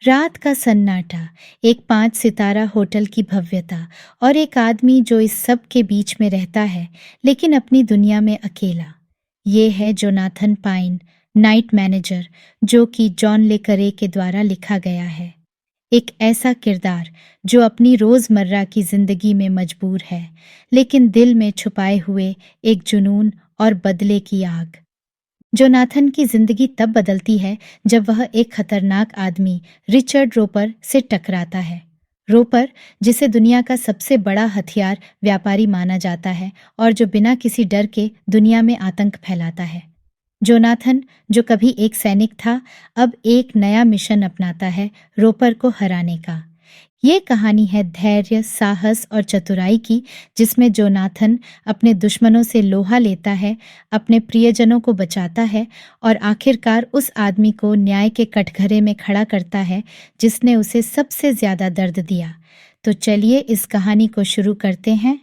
रात का सन्नाटा, एक 5 सितारा होटल की भव्यता और एक आदमी जो इस सब के बीच में रहता है लेकिन अपनी दुनिया में अकेला। ये है जोनाथन पाइन, नाइट मैनेजर, जो कि जॉन ले करे के द्वारा लिखा गया है। एक ऐसा किरदार जो अपनी रोजमर्रा की जिंदगी में मजबूर है, लेकिन दिल में छुपाए हुए एक जुनून और बदले की आग। जोनाथन की जिंदगी तब बदलती है जब वह एक खतरनाक आदमी रिचर्ड रोपर से टकराता है। रोपर, जिसे दुनिया का सबसे बड़ा हथियार व्यापारी माना जाता है और जो बिना किसी डर के दुनिया में आतंक फैलाता है। जोनाथन, जो कभी एक सैनिक था, अब एक नया मिशन अपनाता है रोपर को हराने का। ये कहानी है धैर्य, साहस और चतुराई की, जिसमें जोनाथन अपने दुश्मनों से लोहा लेता है, अपने प्रियजनों को बचाता है और आखिरकार उस आदमी को न्याय के कटघरे में खड़ा करता है जिसने उसे सबसे ज्यादा दर्द दिया। तो चलिए इस कहानी को शुरू करते हैं।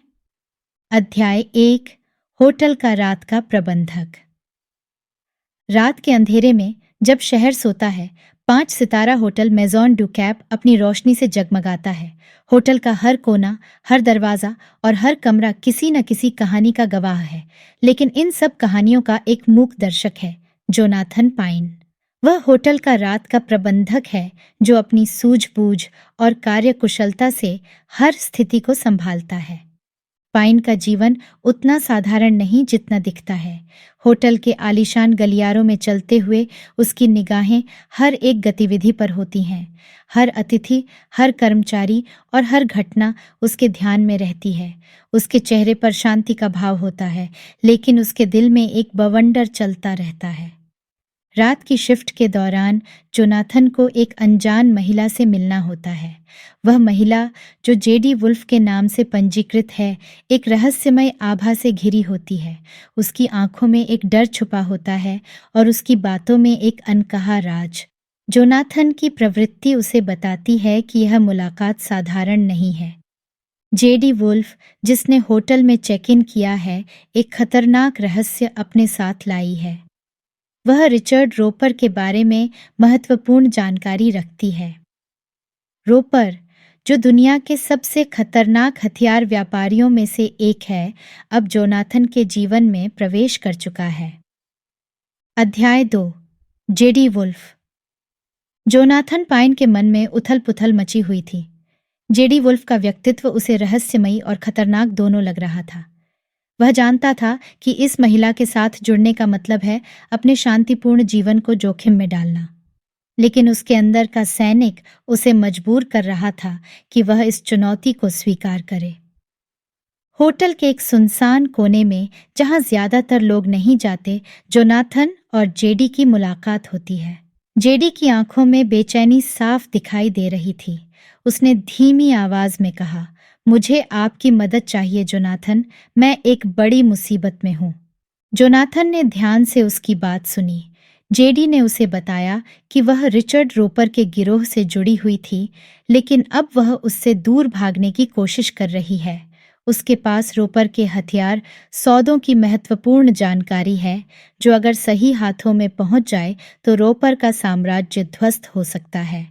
अध्याय 1, होटल का रात का प्रबंधक। रात के अंधेरे में जब शहर सोता है, 5 सितारा होटल मेजॉन डू कैप अपनी रोशनी से जगमगाता है। होटल का हर कोना, हर दरवाजा और हर कमरा किसी न किसी कहानी का गवाह है, लेकिन इन सब कहानियों का एक मूक दर्शक है, जोनाथन पाइन। वह होटल का रात का प्रबंधक है जो अपनी सूझबूझ और कार्यकुशलता से हर स्थिति को संभालता है। पाइन का जीवन उतना साधारण नहीं जितना दिखता है। होटल के आलीशान गलियारों में चलते हुए उसकी निगाहें हर एक गतिविधि पर होती हैं। हर अतिथि, हर कर्मचारी और हर घटना उसके ध्यान में रहती है। उसके चेहरे पर शांति का भाव होता है, लेकिन उसके दिल में एक बवंडर चलता रहता है। रात की शिफ्ट के दौरान जोनाथन को एक अनजान महिला से मिलना होता है। वह महिला, जो जेडी वुल्फ के नाम से पंजीकृत है, एक रहस्यमय आभा से घिरी होती है। उसकी आंखों में एक डर छुपा होता है और उसकी बातों में एक अनकहा राज। जोनाथन की प्रवृत्ति उसे बताती है कि यह मुलाकात साधारण नहीं है। जेडी वुल्फ, जिसने होटल में चेक इन किया है, एक खतरनाक रहस्य अपने साथ लाई है। वह रिचर्ड रोपर के बारे में महत्वपूर्ण जानकारी रखती है। रोपर, जो दुनिया के सबसे खतरनाक हथियार व्यापारियों में से एक है, अब जोनाथन के जीवन में प्रवेश कर चुका है। अध्याय 2, जेडी वुल्फ। जोनाथन पाइन के मन में उथल-पुथल मची हुई थी। जेडी वुल्फ का व्यक्तित्व उसे रहस्यमयी और खतरनाक दोनों लग रहा था। वह जानता था कि इस महिला के साथ जुड़ने का मतलब है अपने शांतिपूर्ण जीवन को जोखिम में डालना, लेकिन उसके अंदर का सैनिक उसे मजबूर कर रहा था कि वह इस चुनौती को स्वीकार करे। होटल के एक सुनसान कोने में, जहां ज्यादातर लोग नहीं जाते, जोनाथन और जेडी की मुलाकात होती है। जेडी की आंखों में बेचैनी साफ दिखाई दे रही थी। उसने धीमी आवाज में कहा, मुझे आपकी मदद चाहिए जोनाथन, मैं एक बड़ी मुसीबत में हूँ। जोनाथन ने ध्यान से उसकी बात सुनी। जेडी ने उसे बताया कि वह रिचर्ड रोपर के गिरोह से जुड़ी हुई थी, लेकिन अब वह उससे दूर भागने की कोशिश कर रही है। उसके पास रोपर के हथियार सौदों की महत्वपूर्ण जानकारी है, जो अगर सही हाथों में पहुंच जाए तो रोपर का साम्राज्य ध्वस्त हो सकता है।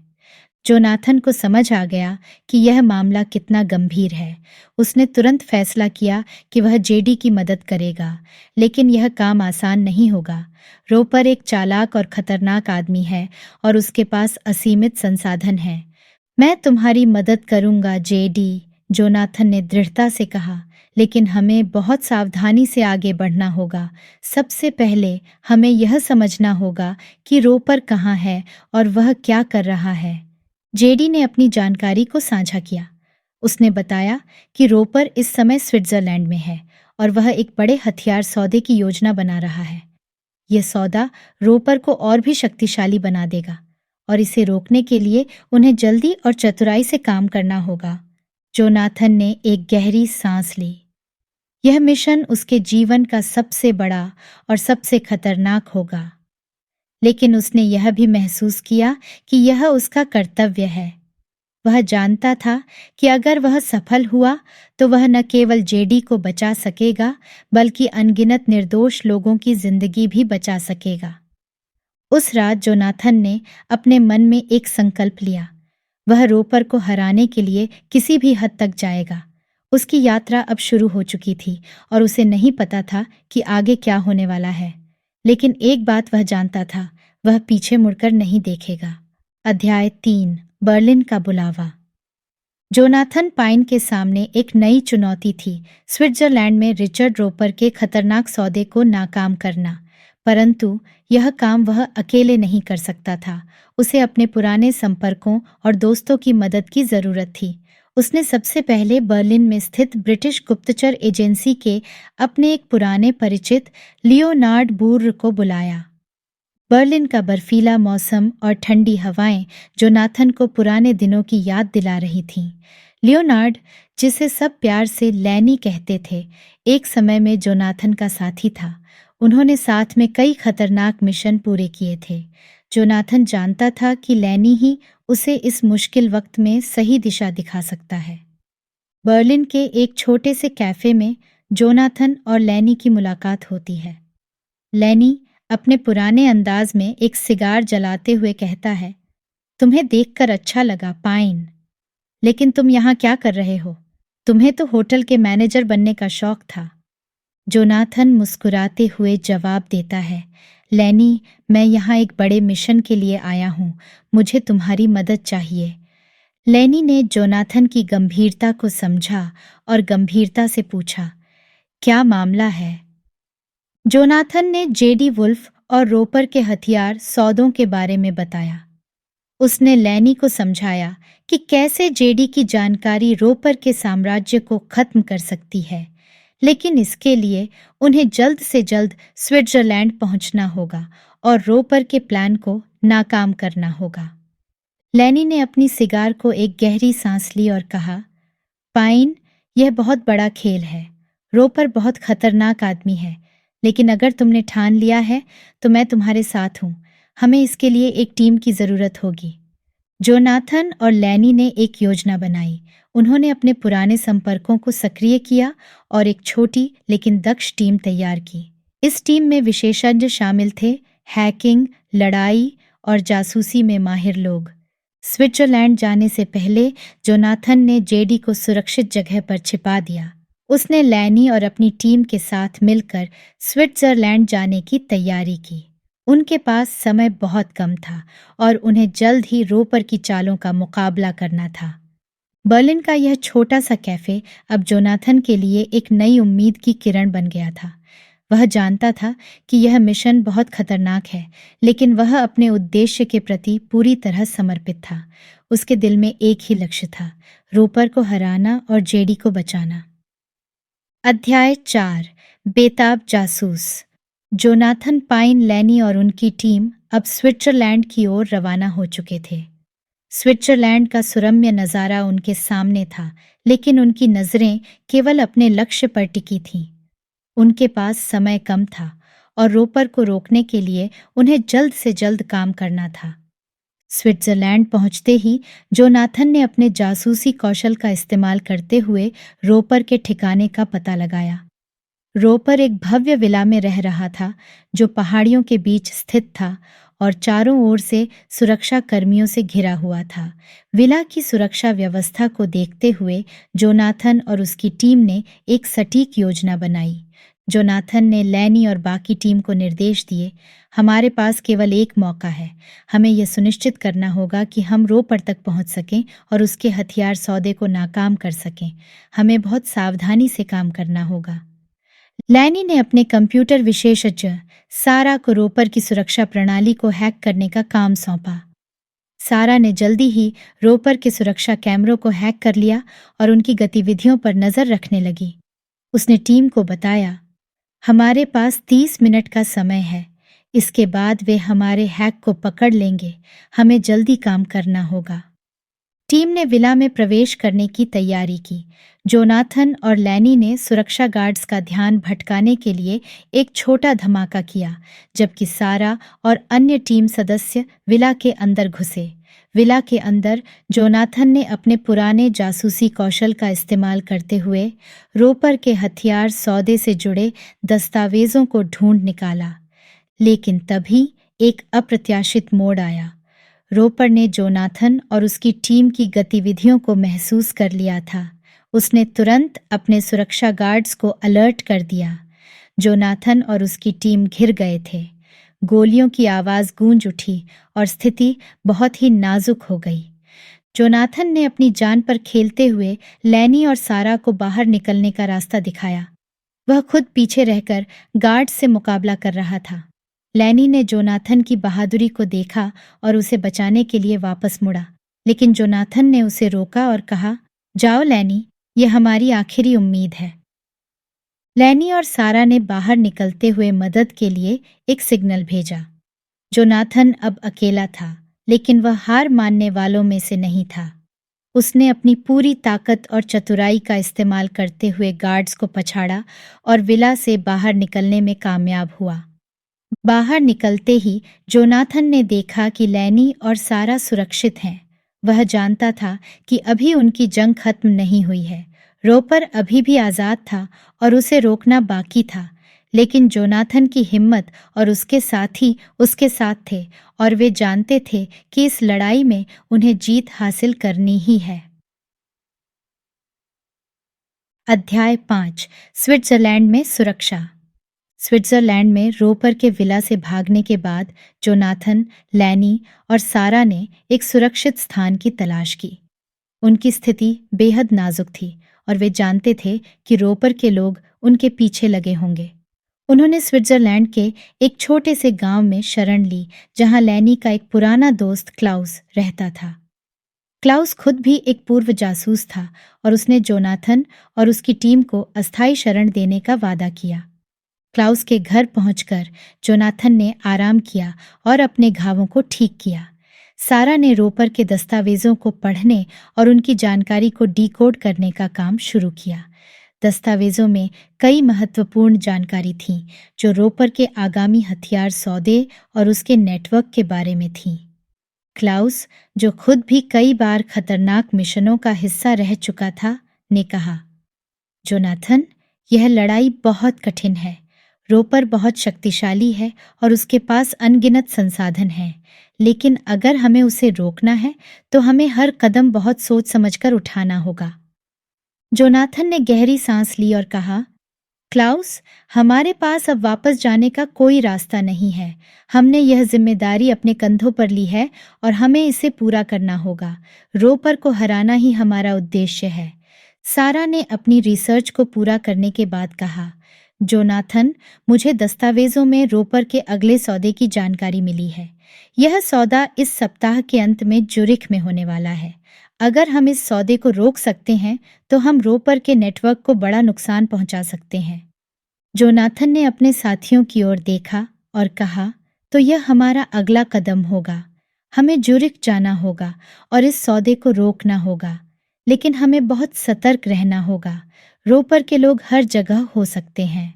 जोनाथन को समझ आ गया कि यह मामला कितना गंभीर है। उसने तुरंत फैसला किया कि वह जेडी की मदद करेगा, लेकिन यह काम आसान नहीं होगा। रोपर एक चालाक और खतरनाक आदमी है और उसके पास असीमित संसाधन हैं। मैं तुम्हारी मदद करूंगा जेडी, जोनाथन ने दृढ़ता से कहा, लेकिन हमें बहुत सावधानी से आगे बढ़ना होगा। सबसे पहले हमें यह समझना होगा कि रोपर कहाँ है और वह क्या कर रहा है। जेडी ने अपनी जानकारी को साझा किया। उसने बताया कि रोपर इस समय स्विट्जरलैंड में है और वह एक बड़े हथियार सौदे की योजना बना रहा है। यह सौदा रोपर को और भी शक्तिशाली बना देगा और इसे रोकने के लिए उन्हें जल्दी और चतुराई से काम करना होगा। जोनाथन ने एक गहरी सांस ली। यह मिशन उसके जीवन का सबसे बड़ा और सबसे खतरनाक होगा, लेकिन उसने यह भी महसूस किया कि यह उसका कर्तव्य है। वह जानता था कि अगर वह सफल हुआ तो वह न केवल जेडी को बचा सकेगा, बल्कि अनगिनत निर्दोष लोगों की जिंदगी भी बचा सकेगा। उस रात जोनाथन ने अपने मन में एक संकल्प लिया। वह रोपर को हराने के लिए किसी भी हद तक जाएगा। उसकी यात्रा अब शुरू हो चुकी थी और उसे नहीं पता था कि आगे क्या होने वाला है। लेकिन एक बात वह जानता था, वह पीछे मुड़कर नहीं देखेगा। अध्याय 3, बर्लिन का बुलावा। जोनाथन पाइन के सामने एक नई चुनौती थी, स्विट्जरलैंड में रिचर्ड रोपर के खतरनाक सौदे को नाकाम करना। परंतु यह काम वह अकेले नहीं कर सकता था। उसे अपने पुराने संपर्कों और दोस्तों की मदद की जरूरत थी। उसने सबसे पहले बर्लिन में स्थित ब्रिटिश गुप्तचर एजेंसी के अपने एक पुराने परिचित लियोनार्ड बूर्र को बुलाया। बर्लिन का बर्फीला मौसम और ठंडी हवाएं जोनाथन को पुराने दिनों की याद दिला रही थीं। लियोनार्ड, जिसे सब प्यार से लैनी कहते थे, एक समय में जोनाथन का साथी था। उन्होंने साथ में कई खतरनाक मिशन पूरे किए थे। जोनाथन जानता था कि लैनी ही उसे इस मुश्किल वक्त में सही दिशा दिखा सकता है। बर्लिन के एक छोटे से कैफे में जोनाथन और लैनी की मुलाकात होती है। लैनी अपने पुराने अंदाज में एक सिगार जलाते हुए कहता है, तुम्हें देखकर अच्छा लगा पाइन, लेकिन तुम यहाँ क्या कर रहे हो? तुम्हें तो होटल के मैनेजर बनने का शौक था। जोनाथन मुस्कुराते हुए जवाब देता है, लैनी, मैं यहाँ एक बड़े मिशन के लिए आया हूँ। मुझे तुम्हारी मदद चाहिए। लैनी ने जोनाथन की गंभीरता को समझा और गंभीरता से पूछा, क्या मामला है? जोनाथन ने जेडी वुल्फ और रोपर के हथियार सौदों के बारे में बताया। उसने लैनी को समझाया कि कैसे जेडी की जानकारी रोपर के साम्राज्य को खत्म कर सकती है, लेकिन इसके लिए उन्हें जल्द से जल्द स्विट्जरलैंड पहुंचना होगा और रोपर के प्लान को नाकाम करना होगा। लैनी ने अपनी सिगार को एक गहरी सांस ली और कहा, पाइन, यह बहुत बड़ा खेल है। रोपर बहुत खतरनाक आदमी है, लेकिन अगर तुमने ठान लिया है तो मैं तुम्हारे साथ हूं। हमें इसके लिए एक टीम की जरूरत होगी। जोनाथन और लैनी ने एक योजना बनाई। उन्होंने अपने पुराने संपर्कों को सक्रिय किया और एक छोटी लेकिन दक्ष टीम तैयार की। इस टीम में विशेषज्ञ शामिल थे, हैकिंग, लड़ाई और जासूसी में माहिर लोग। स्विट्जरलैंड जाने से पहले जोनाथन ने जेडी को सुरक्षित जगह पर छिपा दिया। उसने लैनी और अपनी टीम के साथ मिलकर स्विट्जरलैंड जाने की तैयारी की। उनके पास समय बहुत कम था और उन्हें जल्द ही रोपर की चालों का मुकाबला करना था। बर्लिन का यह छोटा सा कैफे अब जोनाथन के लिए एक नई उम्मीद की किरण बन गया था। वह जानता था कि यह मिशन बहुत खतरनाक है, लेकिन वह अपने उद्देश्य के प्रति पूरी तरह समर्पित था। उसके दिल में एक ही लक्ष्य था, रोपर को हराना और जेडी को बचाना। अध्याय 4, बेताब जासूस। जोनाथन पाइन, लैनी और उनकी टीम अब स्विट्जरलैंड की ओर रवाना हो चुके थे। स्विट्जरलैंड का सुरम्य नज़ारा उनके सामने था, लेकिन उनकी नज़रें केवल अपने लक्ष्य पर टिकी थीं। उनके पास समय कम था और रोपर को रोकने के लिए उन्हें जल्द से जल्द काम करना था। स्विट्जरलैंड पहुंचते ही जोनाथन ने अपने जासूसी कौशल का इस्तेमाल करते हुए रोपर के ठिकाने का पता लगाया। रोपर एक भव्य विला में रह रहा था, जो पहाड़ियों के बीच स्थित था और चारों ओर से सुरक्षा कर्मियों से घिरा हुआ था। विला की सुरक्षा व्यवस्था को देखते हुए जोनाथन और उसकी टीम ने एक सटीक योजना बनाई। जोनाथन ने लैनी और बाकी टीम को निर्देश दिए, हमारे पास केवल एक मौका है। हमें यह सुनिश्चित करना होगा कि हम रोपर तक पहुंच सकें और उसके हथियार सौदे को नाकाम कर सकें। हमें बहुत सावधानी से काम करना होगा। लैनी ने अपने कंप्यूटर विशेषज्ञ सारा को रोपर की सुरक्षा प्रणाली को हैक करने का काम सौंपा। सारा ने जल्दी ही रोपर के सुरक्षा कैमरों को हैक कर लिया और उनकी गतिविधियों पर नजर रखने लगी। उसने टीम को बताया, हमारे पास 30 मिनट का समय है। इसके बाद वे हमारे हैक को पकड़ लेंगे। हमें जल्दी काम करना होगा। टीम ने विला में प्रवेश करने की तैयारी की। जोनाथन और लैनी ने सुरक्षा गार्ड्स का ध्यान भटकाने के लिए एक छोटा धमाका किया, जबकि सारा और अन्य टीम सदस्य विला के अंदर घुसे। विला के अंदर जोनाथन ने अपने पुराने जासूसी कौशल का इस्तेमाल करते हुए रोपर के हथियार सौदे से जुड़े दस्तावेजों को ढूंढ निकाला। लेकिन तभी एक अप्रत्याशित मोड़ आया। रोपर ने जोनाथन और उसकी टीम की गतिविधियों को महसूस कर लिया था। उसने तुरंत अपने सुरक्षा गार्ड्स को अलर्ट कर दिया। जोनाथन और उसकी टीम घिर गए थे। गोलियों की आवाज़ गूंज उठी और स्थिति बहुत ही नाजुक हो गई। जोनाथन ने अपनी जान पर खेलते हुए लैनी और सारा को बाहर निकलने का रास्ता दिखाया। वह खुद पीछे रहकर गार्ड से मुकाबला कर रहा था। लैनी ने जोनाथन की बहादुरी को देखा और उसे बचाने के लिए वापस मुड़ा, लेकिन जोनाथन ने उसे रोका और कहा, जाओ लैनी, यह हमारी आखिरी उम्मीद है। लैनी और सारा ने बाहर निकलते हुए मदद के लिए एक सिग्नल भेजा। जोनाथन अब अकेला था, लेकिन वह हार मानने वालों में से नहीं था। उसने अपनी पूरी ताकत और चतुराई का इस्तेमाल करते हुए गार्ड्स को पछाड़ा और विला से बाहर निकलने में कामयाब हुआ। बाहर निकलते ही जोनाथन ने देखा कि लैनी और सारा सुरक्षित हैं। वह जानता था कि अभी उनकी जंग खत्म नहीं हुई है। रोपर अभी भी आज़ाद था और उसे रोकना बाकी था, लेकिन जोनाथन की हिम्मत और उसके साथी उसके साथ थे और वे जानते थे कि इस लड़ाई में उन्हें जीत हासिल करनी ही है। अध्याय 5। स्विट्जरलैंड में सुरक्षा। स्विट्जरलैंड में रोपर के विला से भागने के बाद जोनाथन, लैनी और सारा ने एक सुरक्षित स्थान की तलाश की। उनकी स्थिति बेहद नाजुक थी और वे जानते थे कि रोपर के लोग उनके पीछे लगे होंगे। उन्होंने स्विट्जरलैंड के एक छोटे से गांव में शरण ली, जहां लैनी का एक पुराना दोस्त क्लाउस रहता था। क्लाउस खुद भी एक पूर्व जासूस था और उसने जोनाथन और उसकी टीम को अस्थायी शरण देने का वादा किया। क्लाउस के घर पहुंचकर जोनाथन ने आराम किया और अपने घावों को ठीक किया। सारा ने रोपर के दस्तावेजों को पढ़ने और उनकी जानकारी को डिकोड करने का काम शुरू किया। दस्तावेजों में कई महत्वपूर्ण जानकारी थी, जो रोपर के आगामी हथियार सौदे और उसके नेटवर्क के बारे में थी। क्लाउस, जो खुद भी कई बार खतरनाक मिशनों का हिस्सा रह चुका था, ने कहा, जोनाथन, यह लड़ाई बहुत कठिन है। रोपर बहुत शक्तिशाली है और उसके पास अनगिनत संसाधन हैं, लेकिन अगर हमें उसे रोकना है तो हमें हर कदम बहुत सोच समझकर उठाना होगा। जोनाथन ने गहरी सांस ली और कहा, क्लाउस, हमारे पास अब वापस जाने का कोई रास्ता नहीं है। हमने यह जिम्मेदारी अपने कंधों पर ली है और हमें इसे पूरा करना होगा। रोपर को हराना ही हमारा उद्देश्य है। सारा ने अपनी रिसर्च को पूरा करने के बाद कहा, जोनाथन, मुझे दस्तावेजों में रोपर के अगले सौदे की जानकारी मिली है। यह सौदा इस सप्ताह के अंत में ज्यूरिख में होने वाला है। अगर हम इस सौदे को रोक सकते हैं तो हम रोपर के नेटवर्क को बड़ा नुकसान पहुंचा सकते हैं। जोनाथन ने अपने साथियों की ओर देखा और कहा, तो यह हमारा अगला कदम होगा। हमें ज्यूरिख जाना होगा और इस सौदे को रोकना होगा, लेकिन हमें बहुत सतर्क रहना होगा। रोपर के लोग हर जगह हो सकते हैं।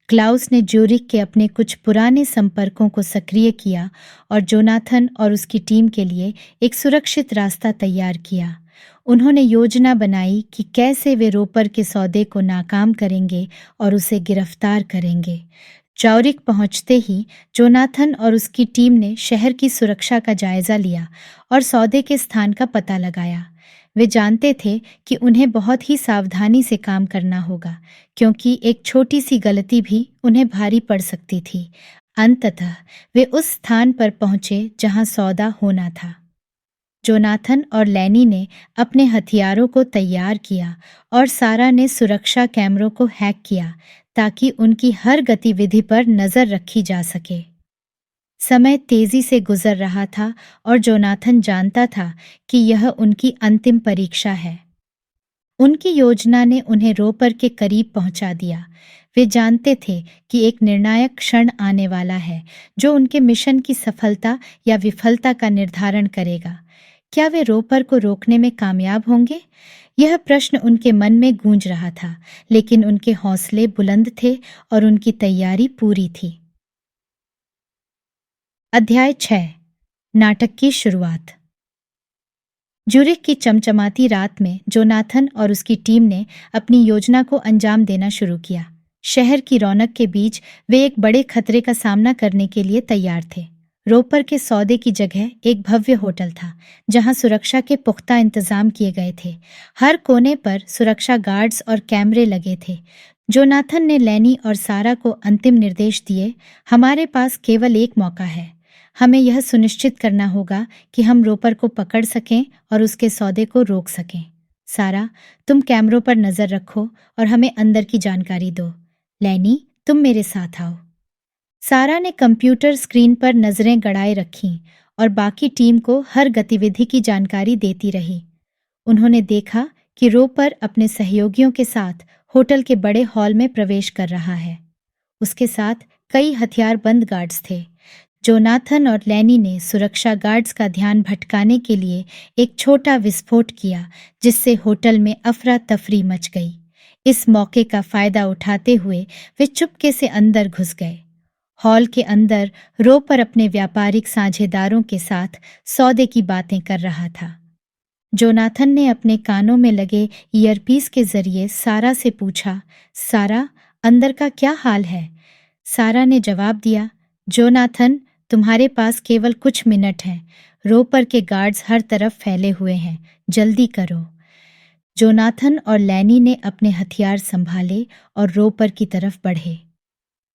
क्लाउस ने ज्यूरिख के अपने कुछ पुराने संपर्कों को सक्रिय किया और जोनाथन और उसकी टीम के लिए एक सुरक्षित रास्ता तैयार किया। उन्होंने योजना बनाई कि कैसे वे रोपर के सौदे को नाकाम करेंगे और उसे गिरफ्तार करेंगे। ज्यूरिख पहुंचते ही जोनाथन और उसकी टीम ने शहर की सुरक्षा का जायजा लिया और सौदे के स्थान का पता लगाया। वे जानते थे कि उन्हें बहुत ही सावधानी से काम करना होगा, क्योंकि एक छोटी सी गलती भी उन्हें भारी पड़ सकती थी। अंततः वे उस स्थान पर पहुंचे जहां सौदा होना था। जोनाथन और लैनी ने अपने हथियारों को तैयार किया और सारा ने सुरक्षा कैमरों को हैक किया ताकि उनकी हर गतिविधि पर नजर रखी जा सके। समय तेजी से गुजर रहा था और जोनाथन जानता था कि यह उनकी अंतिम परीक्षा है। उनकी योजना ने उन्हें रोपर के करीब पहुंचा दिया। वे जानते थे कि एक निर्णायक क्षण आने वाला है, जो उनके मिशन की सफलता या विफलता का निर्धारण करेगा। क्या वे रोपर को रोकने में कामयाब होंगे? यह प्रश्न उनके मन में गूंज रहा था, लेकिन उनके हौसले बुलंद थे और उनकी तैयारी पूरी थी। अध्याय 6। नाटक की शुरुआत। ज्यूरिख की चमचमाती रात में जोनाथन और उसकी टीम ने अपनी योजना को अंजाम देना शुरू किया। शहर की रौनक के बीच वे एक बड़े खतरे का सामना करने के लिए तैयार थे। रोपर के सौदे की जगह एक भव्य होटल था, जहां सुरक्षा के पुख्ता इंतजाम किए गए थे। हर कोने पर सुरक्षा गार्ड्स और कैमरे लगे थे। जोनाथन ने लैनी और सारा को अंतिम निर्देश दिए, हमारे पास केवल एक मौका है। हमें यह सुनिश्चित करना होगा कि हम रोपर को पकड़ सकें और उसके सौदे को रोक सकें। सारा, तुम कैमरों पर नजर रखो और हमें अंदर की जानकारी दो। लैनी, तुम मेरे साथ आओ। सारा ने कंप्यूटर स्क्रीन पर नजरें गड़ाए रखीं और बाकी टीम को हर गतिविधि की जानकारी देती रही। उन्होंने देखा कि रोपर अपने सहयोगियों के साथ होटल के बड़े हॉल में प्रवेश कर रहा है। उसके साथ कई हथियारबंद गार्ड्स थे। जोनाथन और लैनी ने सुरक्षा गार्ड्स का ध्यान भटकाने के लिए एक छोटा विस्फोट किया, जिससे होटल में अफरा तफरी मच गई। इस मौके का फायदा उठाते हुए वे चुपके से अंदर घुस गए। हॉल के अंदर रोपर अपने व्यापारिक साझेदारों के साथ सौदे की बातें कर रहा था। जोनाथन ने अपने कानों में लगे ईयरपीस के जरिए सारा से पूछा, सारा, अंदर का क्या हाल है? सारा ने जवाब दिया, जोनाथन, तुम्हारे पास केवल कुछ मिनट हैं। रोपर के गार्ड्स हर तरफ फैले हुए हैं, जल्दी करो। जोनाथन और लैनी ने अपने हथियार संभाले और रोपर की तरफ बढ़े।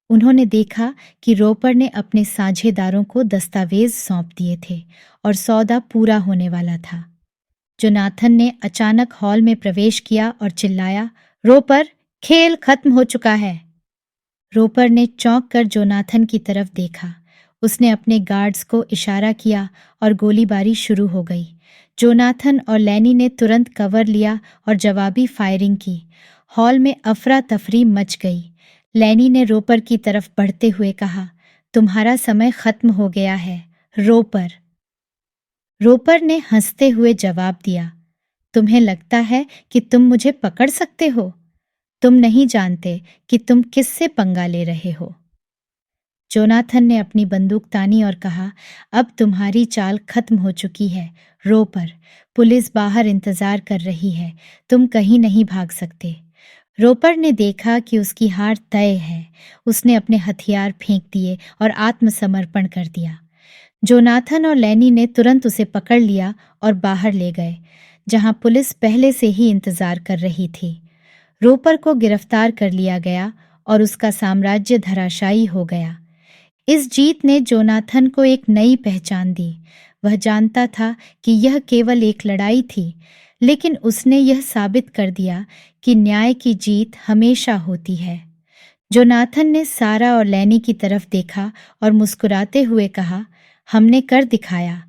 उन्होंने देखा कि रोपर ने अपने साझेदारों को दस्तावेज सौंप दिए थे और सौदा पूरा होने वाला था। जोनाथन ने अचानक हॉल में प्रवेश किया और चिल्लाया, रोपर, खेल खत्म हो चुका है। रोपर ने चौंक कर जोनाथन की तरफ देखा। उसने अपने गार्ड्स को इशारा किया और गोलीबारी शुरू हो गई। जोनाथन और लैनी ने तुरंत कवर लिया और जवाबी फायरिंग की। हॉल में अफरा तफरी मच गई। लैनी ने रोपर की तरफ बढ़ते हुए कहा, तुम्हारा समय खत्म हो गया है, रोपर। रोपर ने हंसते हुए जवाब दिया, तुम्हें लगता है कि तुम मुझे पकड़ सकते हो? तुम नहीं जानते कि तुम किससे पंगा ले रहे हो। जोनाथन ने अपनी बंदूक तानी और कहा, अब तुम्हारी चाल खत्म हो चुकी है, रोपर। पुलिस बाहर इंतजार कर रही है, तुम कहीं नहीं भाग सकते। रोपर ने देखा कि उसकी हार तय है। उसने अपने हथियार फेंक दिए और आत्मसमर्पण कर दिया। जोनाथन और लैनी ने तुरंत उसे पकड़ लिया और बाहर ले गए, जहां पुलिस पहले से ही इंतजार कर रही थी। रोपर को गिरफ्तार कर लिया गया और उसका साम्राज्य धराशायी हो गया। इस जीत ने जोनाथन को एक नई पहचान दी। वह जानता था कि यह केवल एक लड़ाई थी, लेकिन उसने यह साबित कर दिया कि न्याय की जीत हमेशा होती है। जोनाथन ने सारा और लैनी की तरफ देखा और मुस्कुराते हुए कहा, हमने कर दिखाया।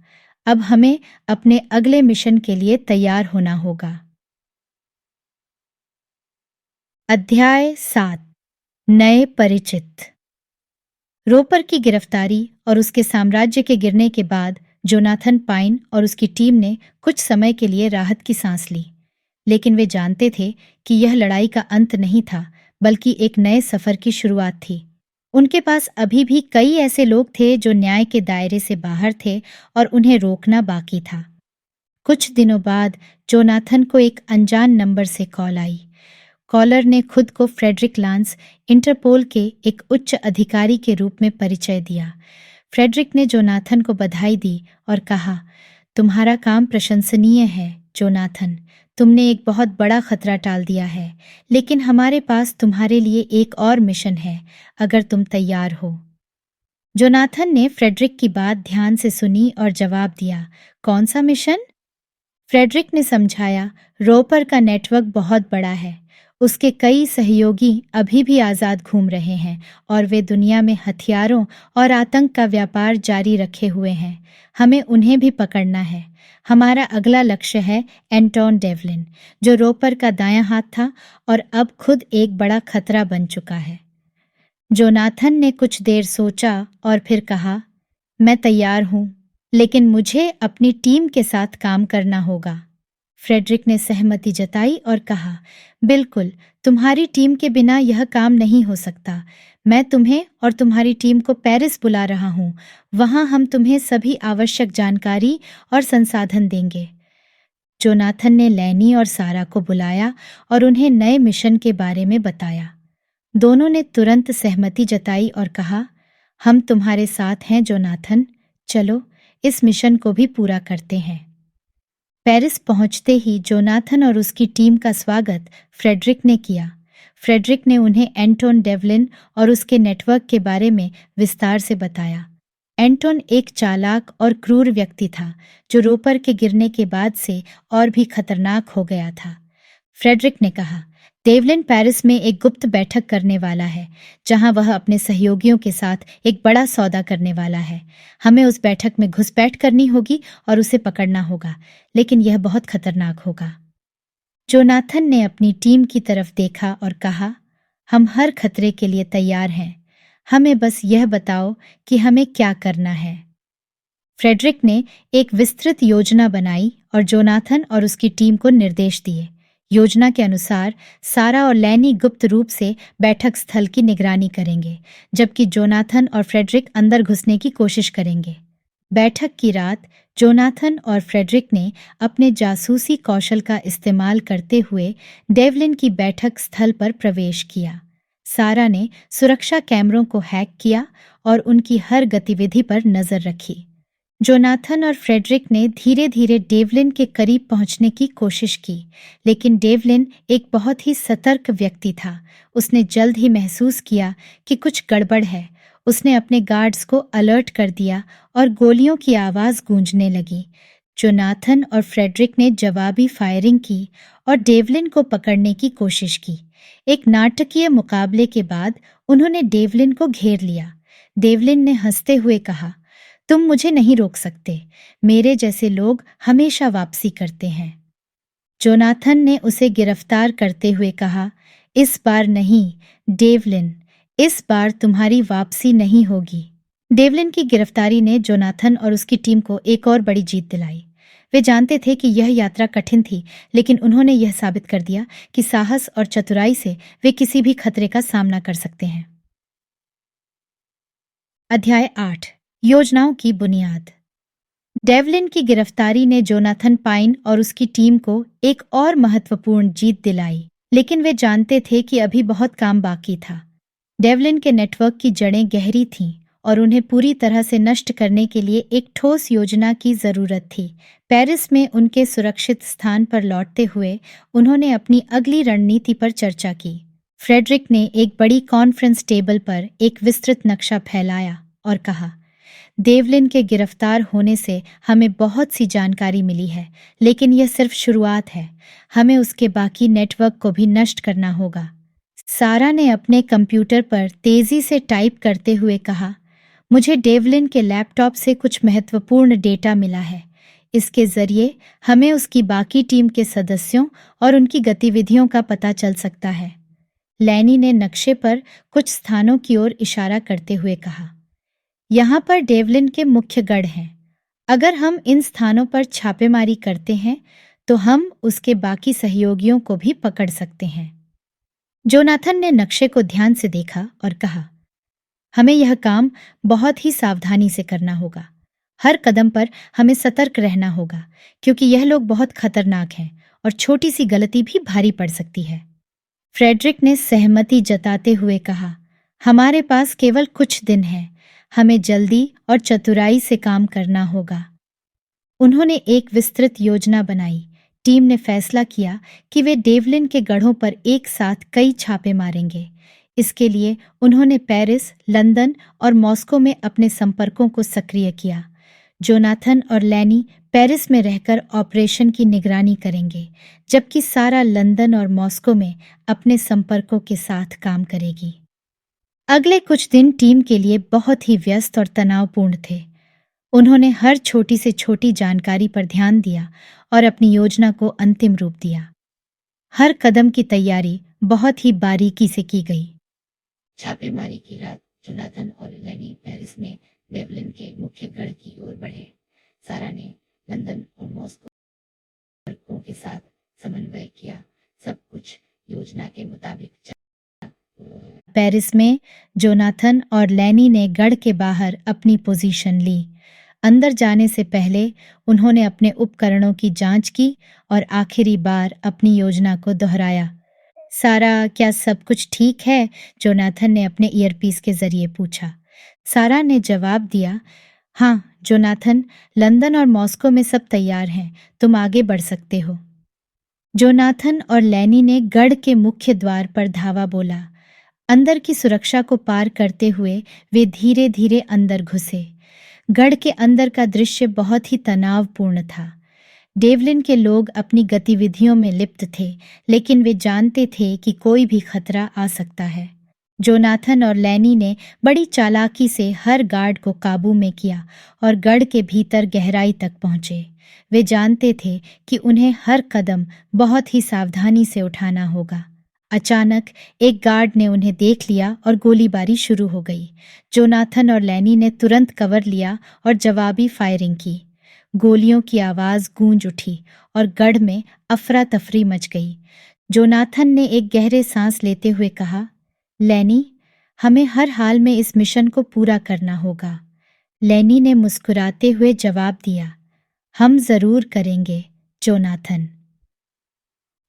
अब हमें अपने अगले मिशन के लिए तैयार होना होगा। अध्याय 7। नए परिचित। रोपर की गिरफ्तारी और उसके साम्राज्य के गिरने के बाद जोनाथन पाइन और उसकी टीम ने कुछ समय के लिए राहत की सांस ली। लेकिन वे जानते थे कि यह लड़ाई का अंत नहीं था, बल्कि एक नए सफर की शुरुआत थी। उनके पास अभी भी कई ऐसे लोग थे जो न्याय के दायरे से बाहर थे और उन्हें रोकना बाकी था। कुछ दिनों बाद जोनाथन को एक अनजान नंबर से कॉल आई। कॉलर ने खुद को फ्रेडरिक लांस, इंटरपोल के एक उच्च अधिकारी के रूप में परिचय दिया। फ्रेडरिक ने जोनाथन को बधाई दी और कहा, तुम्हारा काम प्रशंसनीय है जोनाथन, तुमने एक बहुत बड़ा खतरा टाल दिया है, लेकिन हमारे पास तुम्हारे लिए एक और मिशन है, अगर तुम तैयार हो। जोनाथन ने फ्रेडरिक की बात ध्यान से सुनी और जवाब दिया, कौन सा मिशन? फ्रेडरिक ने समझाया, रोपर का नेटवर्क बहुत बड़ा है। उसके कई सहयोगी अभी भी आज़ाद घूम रहे हैं और वे दुनिया में हथियारों और आतंक का व्यापार जारी रखे हुए हैं। हमें उन्हें भी पकड़ना है। हमारा अगला लक्ष्य है एंटोन डेवलिन, जो रोपर का दायां हाथ था और अब खुद एक बड़ा खतरा बन चुका है। जोनाथन ने कुछ देर सोचा और फिर कहा, मैं तैयार हूं, लेकिन मुझे अपनी टीम के साथ काम करना होगा। फ्रेडरिक ने सहमति जताई और कहा, बिल्कुल, तुम्हारी टीम के बिना यह काम नहीं हो सकता। मैं तुम्हें और तुम्हारी टीम को पेरिस बुला रहा हूँ। वहाँ हम तुम्हें सभी आवश्यक जानकारी और संसाधन देंगे। जोनाथन ने लैनी और सारा को बुलाया और उन्हें नए मिशन के बारे में बताया। दोनों ने तुरंत सहमति जताई और कहा, हम तुम्हारे साथ हैं जोनाथन, चलो इस मिशन को भी पूरा करते हैं। पेरिस पहुंचते ही जोनाथन और उसकी टीम का स्वागत फ्रेडरिक ने किया। फ्रेडरिक ने उन्हें एंटोन डेवलिन और उसके नेटवर्क के बारे में विस्तार से बताया। एंटोन एक चालाक और क्रूर व्यक्ति था जो रोपर के गिरने के बाद से और भी खतरनाक हो गया था। फ्रेडरिक ने कहा, डेवलिन पेरिस में एक गुप्त बैठक करने वाला है जहां वह अपने सहयोगियों के साथ एक बड़ा सौदा करने वाला है। हमें उस बैठक में घुसपैठ करनी होगी और उसे पकड़ना होगा, लेकिन यह बहुत खतरनाक होगा। जोनाथन ने अपनी टीम की तरफ देखा और कहा, हम हर खतरे के लिए तैयार हैं। हमें बस यह बताओ कि हमें क्या करना है। फ्रेडरिक ने एक विस्तृत योजना बनाई और जोनाथन और उसकी टीम को निर्देश दिए। योजना के अनुसार सारा और लैनी गुप्त रूप से बैठक स्थल की निगरानी करेंगे, जबकि जोनाथन और फ्रेडरिक अंदर घुसने की कोशिश करेंगे। बैठक की रात जोनाथन और फ्रेडरिक ने अपने जासूसी कौशल का इस्तेमाल करते हुए डेवलिन की बैठक स्थल पर प्रवेश किया। सारा ने सुरक्षा कैमरों को हैक किया और उनकी हर गतिविधि पर नजर रखी। जोनाथन और फ्रेडरिक ने धीरे धीरे डेवलिन के करीब पहुंचने की कोशिश की, लेकिन डेवलिन एक बहुत ही सतर्क व्यक्ति था। उसने जल्द ही महसूस किया कि कुछ गड़बड़ है। उसने अपने गार्ड्स को अलर्ट कर दिया और गोलियों की आवाज़ गूंजने लगी। जोनाथन और फ्रेडरिक ने जवाबी फायरिंग की और डेवलिन को पकड़ने की कोशिश की। एक नाटकीय मुकाबले के बाद उन्होंने डेवलिन को घेर लिया। डेवलिन ने हंसते हुए कहा, तुम मुझे नहीं रोक सकते। मेरे जैसे लोग हमेशा वापसी करते हैं। जोनाथन ने उसे गिरफ्तार करते हुए कहा, इस बार नहीं, डेवलिन, इस बार तुम्हारी वापसी नहीं होगी। डेवलिन की गिरफ्तारी ने जोनाथन और उसकी टीम को एक और बड़ी जीत दिलाई। वे जानते थे कि यह यात्रा कठिन थी, लेकिन उन्होंने यह साबित कर दिया कि साहस और चतुराई से वे किसी भी खतरे का सामना कर सकते हैं। अध्याय 8, योजनाओं की बुनियाद। डेवलिन की गिरफ्तारी ने जोनाथन पाइन और उसकी टीम को एक और महत्वपूर्ण जीत दिलाई, लेकिन वे जानते थे कि अभी बहुत काम बाकी था। डेवलिन के नेटवर्क की जड़ें गहरी थीं और उन्हें पूरी तरह से नष्ट करने के लिए एक ठोस योजना की जरूरत थी। पेरिस में उनके सुरक्षित स्थान पर लौटते हुए उन्होंने अपनी अगली रणनीति पर चर्चा की। फ्रेडरिक ने एक बड़ी कॉन्फ्रेंस टेबल पर एक विस्तृत नक्शा फैलाया और कहा, डेवलिन के गिरफ्तार होने से हमें बहुत सी जानकारी मिली है, लेकिन यह सिर्फ शुरुआत है। हमें उसके बाकी नेटवर्क को भी नष्ट करना होगा। सारा ने अपने कंप्यूटर पर तेजी से टाइप करते हुए कहा, मुझे डेवलिन के लैपटॉप से कुछ महत्वपूर्ण डेटा मिला है। इसके जरिए हमें उसकी बाकी टीम के सदस्यों और उनकी गतिविधियों का पता चल सकता है। लैनी ने नक्शे पर कुछ स्थानों की ओर इशारा करते हुए कहा, यहाँ पर डेवलिन के मुख्य गढ़ हैं। अगर हम इन स्थानों पर छापेमारी करते हैं तो हम उसके बाकी सहयोगियों को भी पकड़ सकते हैं। जोनाथन ने नक्शे को ध्यान से देखा और कहा, हमें यह काम बहुत ही सावधानी से करना होगा। हर कदम पर हमें सतर्क रहना होगा, क्योंकि यह लोग बहुत खतरनाक हैं और छोटी सी गलती भी भारी पड़ सकती है। फ्रेडरिक ने सहमति जताते हुए कहा, हमारे पास केवल कुछ दिन हैं। हमें जल्दी और चतुराई से काम करना होगा। उन्होंने एक विस्तृत योजना बनाई। टीम ने फैसला किया कि वे डेवलिन के गढ़ों पर एक साथ कई छापे मारेंगे। इसके लिए उन्होंने पेरिस, लंदन और मॉस्को में अपने संपर्कों को सक्रिय किया। जोनाथन और लैनी पेरिस में रहकर ऑपरेशन की निगरानी करेंगे, जबकि सारा लंदन और मॉस्को में अपने संपर्कों के साथ काम करेगी। अगले कुछ दिन टीम के लिए बहुत ही व्यस्त और तनावपूर्ण थे। उन्होंने हर छोटी से छोटी जानकारी पर ध्यान दिया और अपनी योजना को अंतिम रूप दिया। हर कदम की तैयारी बहुत ही बारीकी से की गई। छापेमारी की रात जोनाथन और लेनी पेरिस में डेवलिन के मुख्य गढ़ की ओर बढ़े। सारा ने लंदन और मॉस्को के साथ समन्वय किया। सब कुछ योजना के मुताबिक चला। पेरिस में जोनाथन और लैनी ने गढ़ के बाहर अपनी पोजीशन ली। अंदर जाने से पहले उन्होंने अपने उपकरणों की जांच की और आखिरी बार अपनी योजना को दोहराया। सारा, क्या सब कुछ ठीक है? जोनाथन ने अपने ईयरपीस के जरिए पूछा। सारा ने जवाब दिया, हाँ जोनाथन, लंदन और मॉस्को में सब तैयार हैं, तुम आगे बढ़ सकते हो। जोनाथन और लैनी ने गढ़ के मुख्य द्वार पर धावा बोला। अंदर की सुरक्षा को पार करते हुए वे धीरे धीरे अंदर घुसे। गढ़ के अंदर का दृश्य बहुत ही तनावपूर्ण था। डेवलिन के लोग अपनी गतिविधियों में लिप्त थे, लेकिन वे जानते थे कि कोई भी खतरा आ सकता है। जोनाथन और लैनी ने बड़ी चालाकी से हर गार्ड को काबू में किया और गढ़ के भीतर गहराई तक पहुंचे। वे जानते थे कि उन्हें हर कदम बहुत ही सावधानी से उठाना होगा। अचानक एक गार्ड ने उन्हें देख लिया और गोलीबारी शुरू हो गई। जोनाथन और लैनी ने तुरंत कवर लिया और जवाबी फायरिंग की। गोलियों की आवाज गूंज उठी और गढ़ में अफरा तफरी मच गई। जोनाथन ने एक गहरे सांस लेते हुए कहा, लैनी, हमें हर हाल में इस मिशन को पूरा करना होगा। लैनी ने मुस्कुराते हुए जवाब दिया, हम जरूर करेंगे जोनाथन।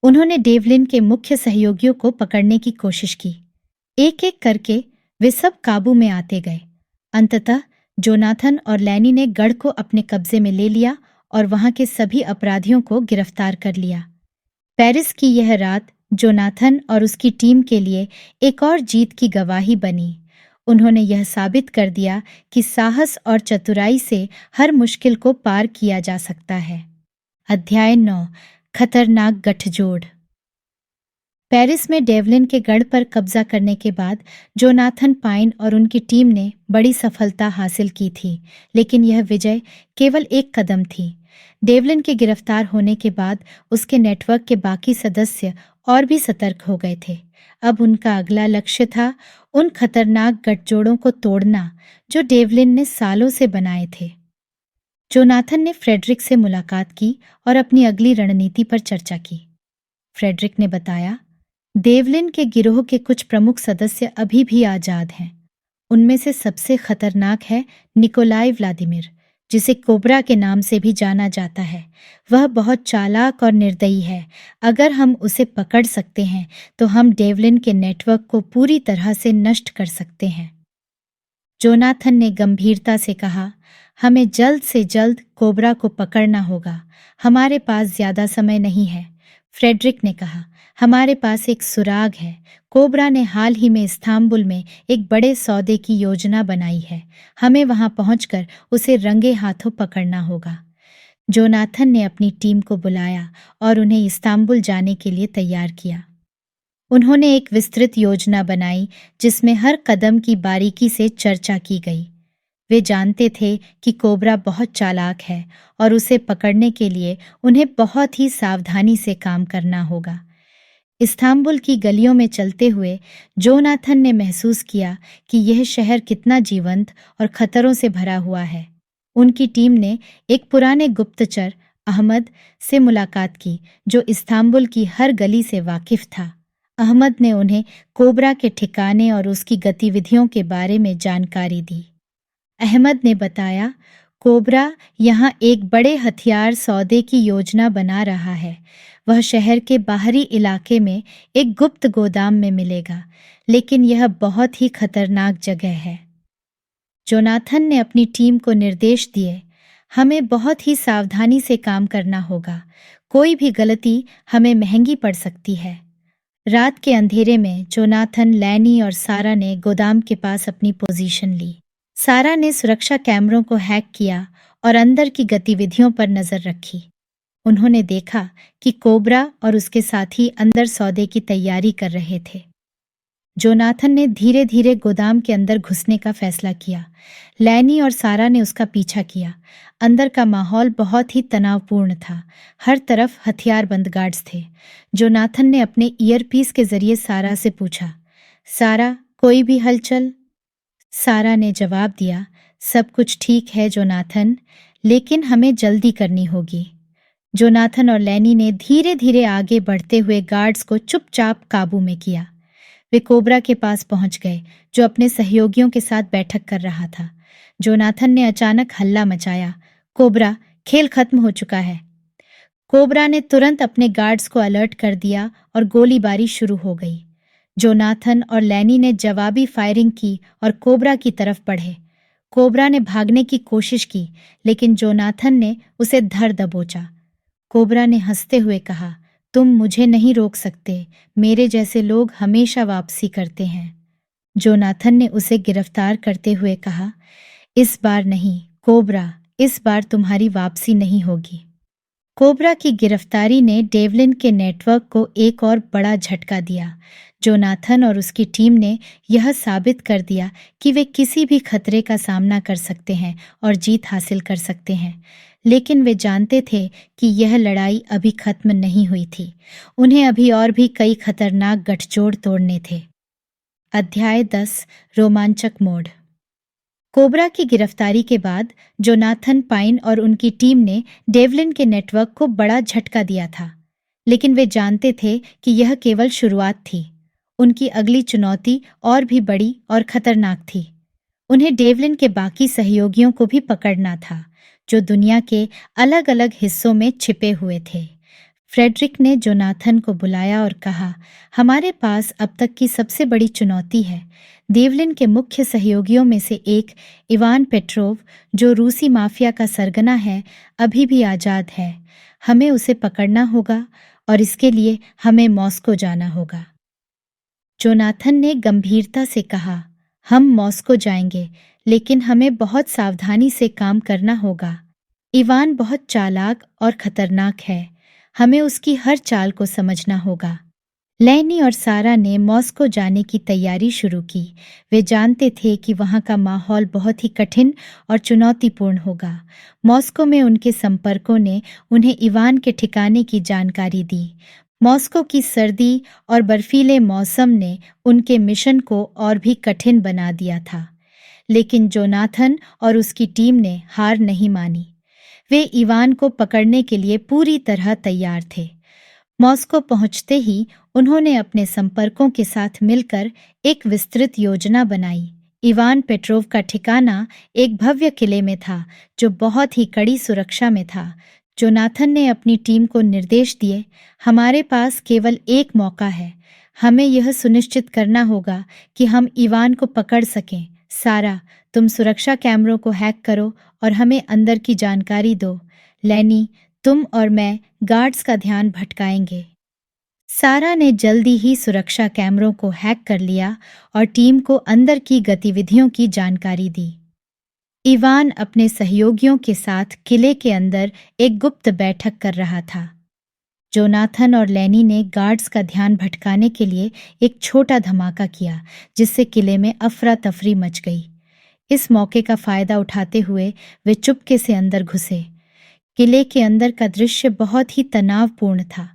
उन्होंने डेवलिन के मुख्य सहयोगियों को पकड़ने की कोशिश की। एक एक करके वे सब काबू में आते गए। अंततः जोनाथन और लैनी ने गढ़ को अपने कब्जे में ले लिया और वहां के सभी अपराधियों को गिरफ्तार कर लिया। पेरिस की यह रात जोनाथन और उसकी टीम के लिए एक और जीत की गवाही बनी। उन्होंने यह साबित कर दिया कि साहस और चतुराई से हर मुश्किल को पार किया जा सकता है। अध्याय 9, खतरनाक गठजोड़। पेरिस में डेवलिन के गढ़ पर कब्जा करने के बाद जोनाथन पाइन और उनकी टीम ने बड़ी सफलता हासिल की थी, लेकिन यह विजय केवल एक कदम थी। डेवलिन के गिरफ्तार होने के बाद उसके नेटवर्क के बाकी सदस्य और भी सतर्क हो गए थे। अब उनका अगला लक्ष्य था उन खतरनाक गठजोड़ों को तोड़ना जो डेवलिन ने सालों से बनाए थे। जोनाथन ने फ्रेडरिक से मुलाकात की और अपनी अगली रणनीति पर चर्चा की। फ्रेडरिक ने बताया, डेवलिन के गिरोह के कुछ प्रमुख सदस्य अभी भी आजाद हैं। उनमें से सबसे खतरनाक है निकोलाई व्लादिमीर, जिसे कोबरा के नाम से भी जाना जाता है। वह बहुत चालाक और निर्दयी है। अगर हम उसे पकड़ सकते हैं तो हम डेवलिन के नेटवर्क को पूरी तरह से नष्ट कर सकते हैं। जोनाथन ने गंभीरता से कहा, हमें जल्द से जल्द कोबरा को पकड़ना होगा। हमारे पास ज्यादा समय नहीं है। फ्रेडरिक ने कहा, हमारे पास एक सुराग है। कोबरा ने हाल ही में इस्तांबुल में एक बड़े सौदे की योजना बनाई है। हमें वहां पहुंचकर उसे रंगे हाथों पकड़ना होगा। जोनाथन ने अपनी टीम को बुलाया और उन्हें इस्तांबुल जाने के लिए तैयार किया। उन्होंने एक विस्तृत योजना बनाई जिसमें हर कदम की बारीकी से चर्चा की गई। वे जानते थे कि कोबरा बहुत चालाक है और उसे पकड़ने के लिए उन्हें बहुत ही सावधानी से काम करना होगा। इस्तांबुल की गलियों में चलते हुए जोनाथन ने महसूस किया कि यह शहर कितना जीवंत और खतरों से भरा हुआ है। उनकी टीम ने एक पुराने गुप्तचर अहमद से मुलाकात की, जो इस्तांबुल की हर गली से वाकिफ था। अहमद ने उन्हें कोबरा के ठिकाने और उसकी गतिविधियों के बारे में जानकारी दी। अहमद ने बताया, कोबरा यहाँ एक बड़े हथियार सौदे की योजना बना रहा है। वह शहर के बाहरी इलाके में एक गुप्त गोदाम में मिलेगा, लेकिन यह बहुत ही खतरनाक जगह है। जोनाथन ने अपनी टीम को निर्देश दिए, हमें बहुत ही सावधानी से काम करना होगा। कोई भी गलती हमें महंगी पड़ सकती है। रात के अंधेरे में जोनाथन, लैनी और सारा ने गोदाम के पास अपनी पोजीशन ली। सारा ने सुरक्षा कैमरों को हैक किया और अंदर की गतिविधियों पर नजर रखी। उन्होंने देखा कि कोबरा और उसके साथी अंदर सौदे की तैयारी कर रहे थे। जोनाथन ने धीरे धीरे गोदाम के अंदर घुसने का फैसला किया। लैनी और सारा ने उसका पीछा किया। अंदर का माहौल बहुत ही तनावपूर्ण था। हर तरफ हथियारबंद गार्ड्स थे। जोनाथन ने अपने ईयरपीस के जरिए सारा से पूछा, सारा, कोई भी हलचल? सारा ने जवाब दिया, सब कुछ ठीक है जोनाथन, लेकिन हमें जल्दी करनी होगी। जोनाथन और लैनी ने धीरे धीरे आगे बढ़ते हुए गार्ड्स को चुपचाप काबू में किया। वे कोबरा के पास पहुंच गए, जो अपने सहयोगियों के साथ बैठक कर रहा था। जोनाथन ने अचानक हल्ला मचाया, कोबरा, खेल खत्म हो चुका है। कोबरा ने तुरंत अपने गार्ड्स को अलर्ट कर दिया और गोलीबारी शुरू हो गई। जोनाथन और लैनी ने जवाबी फायरिंग की और कोबरा की तरफ बढ़े। कोबरा ने भागने की कोशिश की, लेकिन जोनाथन ने उसे धर दबोचा। कोबरा ने हंसते हुए कहा, तुम मुझे नहीं रोक सकते, मेरे जैसे लोग हमेशा वापसी करते हैं। जोनाथन ने उसे गिरफ्तार करते हुए कहा, इस बार नहीं कोबरा, इस बार तुम्हारी वापसी नहीं होगी। कोबरा की गिरफ्तारी ने डेवलिन के नेटवर्क को एक और बड़ा झटका दिया। जोनाथन और उसकी टीम ने यह साबित कर दिया कि वे किसी भी खतरे का सामना कर सकते हैं और जीत हासिल कर सकते हैं। लेकिन वे जानते थे कि यह लड़ाई अभी खत्म नहीं हुई थी। उन्हें अभी और भी कई खतरनाक गठजोड़ तोड़ने थे। अध्याय 10, रोमांचक मोड़। कोबरा की गिरफ्तारी के बाद जोनाथन पाइन और उनकी टीम ने डेवलिन के नेटवर्क को बड़ा झटका दिया था। लेकिन वे जानते थे कि यह केवल शुरुआत थी। उनकी अगली चुनौती और भी बड़ी और खतरनाक थी। उन्हें डेवलिन के बाकी सहयोगियों को भी पकड़ना था, जो दुनिया के अलग अलग हिस्सों में छिपे हुए थे। फ्रेडरिक ने जोनाथन को बुलाया और कहा, हमारे पास अब तक की सबसे बड़ी चुनौती है। देवलिन के मुख्य सहयोगियों में से एक, इवान पेट्रोव, जो रूसी माफिया का सरगना है, अभी भी आज़ाद है। हमें उसे पकड़ना होगा और इसके लिए हमें मॉस्को जाना होगा। जोनाथन ने गंभीरता से कहा, हम मॉस्को जाएंगे, लेकिन हमें बहुत सावधानी से काम करना होगा। इवान बहुत चालाक और खतरनाक है। हमें उसकी हर चाल को समझना होगा। लैनी और सारा ने मॉस्को जाने की तैयारी शुरू की। वे जानते थे कि वहाँ का माहौल बहुत ही कठिन और चुनौतीपूर्ण होगा। मॉस्को में उनके संपर्कों ने उन्हें इवान के ठिकाने की जानकारी दी। मॉस्को की सर्दी और बर्फीले मौसम ने उनके मिशन को और भी कठिन बना दिया था। लेकिन जोनाथन और उसकी टीम ने हार नहीं मानी। वे इवान को पकड़ने के लिए पूरी तरह तैयार थे। मॉस्को पहुंचते ही उन्होंने अपने संपर्कों के साथ मिलकर एक विस्तृत योजना बनाई। इवान पेट्रोव का ठिकाना एक भव्य किले में था, जो बहुत ही कड़ी सुरक्षा में था। जोनाथन ने अपनी टीम को निर्देश दिए, हमारे पास केवल एक मौका है। हमें यह सुनिश्चित करना होगा कि हम इवान को पकड़ सकें। सारा, तुम सुरक्षा कैमरों को हैक करो और हमें अंदर की जानकारी दो। लैनी, तुम और मैं गार्ड्स का ध्यान भटकाएंगे। सारा ने जल्दी ही सुरक्षा कैमरों को हैक कर लिया और टीम को अंदर की गतिविधियों की जानकारी दी। इवान अपने सहयोगियों के साथ किले के अंदर एक गुप्त बैठक कर रहा था। जोनाथन और लैनी ने गार्ड्स का ध्यान भटकाने के लिए एक छोटा धमाका किया, जिससे किले में अफरा तफरी मच गई। इस मौके का फायदा उठाते हुए वे चुपके से अंदर घुसे। किले के अंदर का दृश्य बहुत ही तनावपूर्ण था।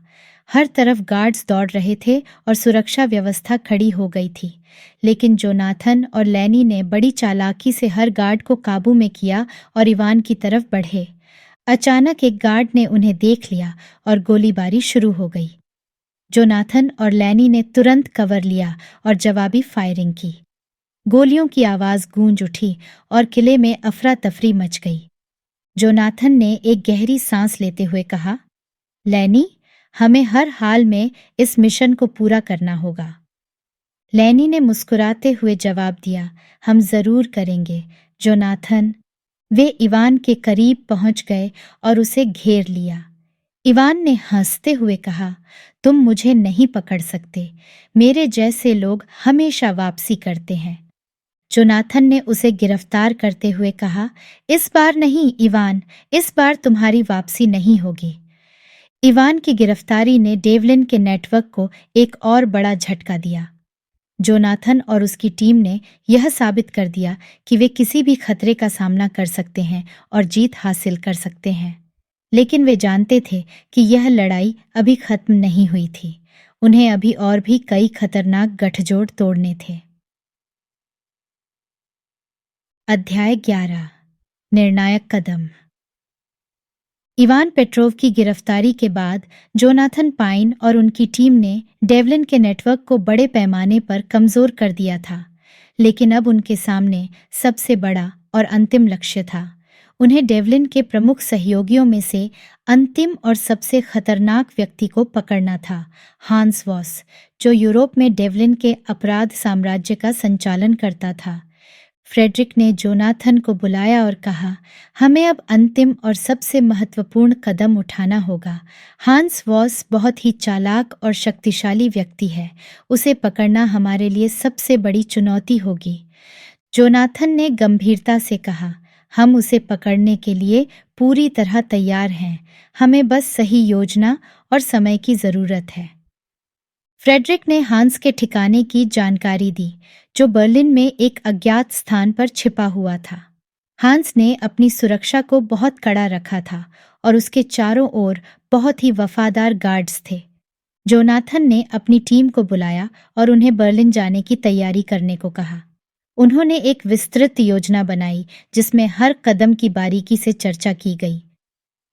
हर तरफ गार्ड्स दौड़ रहे थे और सुरक्षा व्यवस्था खड़ी हो गई थी। लेकिन जोनाथन और लैनी ने बड़ी चालाकी से हर गार्ड को काबू में किया और इवान की तरफ बढ़े। अचानक एक गार्ड ने उन्हें देख लिया और गोलीबारी शुरू हो गई। जोनाथन और लैनी ने तुरंत कवर लिया और जवाबी फायरिंग की। गोलियों की आवाज़ गूंज उठी और किले में अफरा तफरी मच गई। जोनाथन ने एक गहरी सांस लेते हुए कहा, लैनी, हमें हर हाल में इस मिशन को पूरा करना होगा। लैनी ने मुस्कुराते हुए जवाब दिया, हम जरूर करेंगे। जोनाथन, वे इवान के करीब पहुंच गए और उसे घेर लिया। इवान ने हंसते हुए कहा, तुम मुझे नहीं पकड़ सकते, मेरे जैसे लोग हमेशा वापसी करते हैं। जोनाथन ने उसे गिरफ्तार करते हुए कहा, इस बार नहीं इवान, इस बार तुम्हारी वापसी नहीं होगी। इवान की गिरफ्तारी ने डेवलिन के नेटवर्क को एक और बड़ा झटका दिया। जोनाथन और उसकी टीम ने यह साबित कर दिया कि वे किसी भी खतरे का सामना कर सकते हैं और जीत हासिल कर सकते हैं। लेकिन वे जानते थे कि यह लड़ाई अभी खत्म नहीं हुई थी। उन्हें अभी और भी कई खतरनाक गठजोड़ तोड़ने थे। अध्याय 11, निर्णायक कदम। इवान पेट्रोव की गिरफ्तारी के बाद जोनाथन पाइन और उनकी टीम ने डेवलिन के नेटवर्क को बड़े पैमाने पर कमज़ोर कर दिया था। लेकिन अब उनके सामने सबसे बड़ा और अंतिम लक्ष्य था। उन्हें डेवलिन के प्रमुख सहयोगियों में से अंतिम और सबसे खतरनाक व्यक्ति को पकड़ना था, हांस वॉस, जो यूरोप में डेवलिन के अपराध साम्राज्य का संचालन करता था। फ्रेडरिक ने जोनाथन को बुलाया और कहा, हमें अब अंतिम और सबसे महत्वपूर्ण कदम उठाना होगा। हांस वॉस बहुत ही चालाक और शक्तिशाली व्यक्ति है। उसे पकड़ना हमारे लिए सबसे बड़ी चुनौती होगी। जोनाथन ने गंभीरता से कहा, हम उसे पकड़ने के लिए पूरी तरह तैयार हैं। हमें बस सही योजना और समय की ज़रूरत है। फ्रेडरिक ने हांस के ठिकाने की जानकारी दी, जो बर्लिन में एक अज्ञात स्थान पर छिपा हुआ था। हांस ने अपनी सुरक्षा को बहुत कड़ा रखा था और उसके चारों ओर बहुत ही वफादार गार्ड्स थे। जोनाथन ने अपनी टीम को बुलाया और उन्हें बर्लिन जाने की तैयारी करने को कहा। उन्होंने एक विस्तृत योजना बनाई जिसमें हर कदम की बारीकी से चर्चा की गई।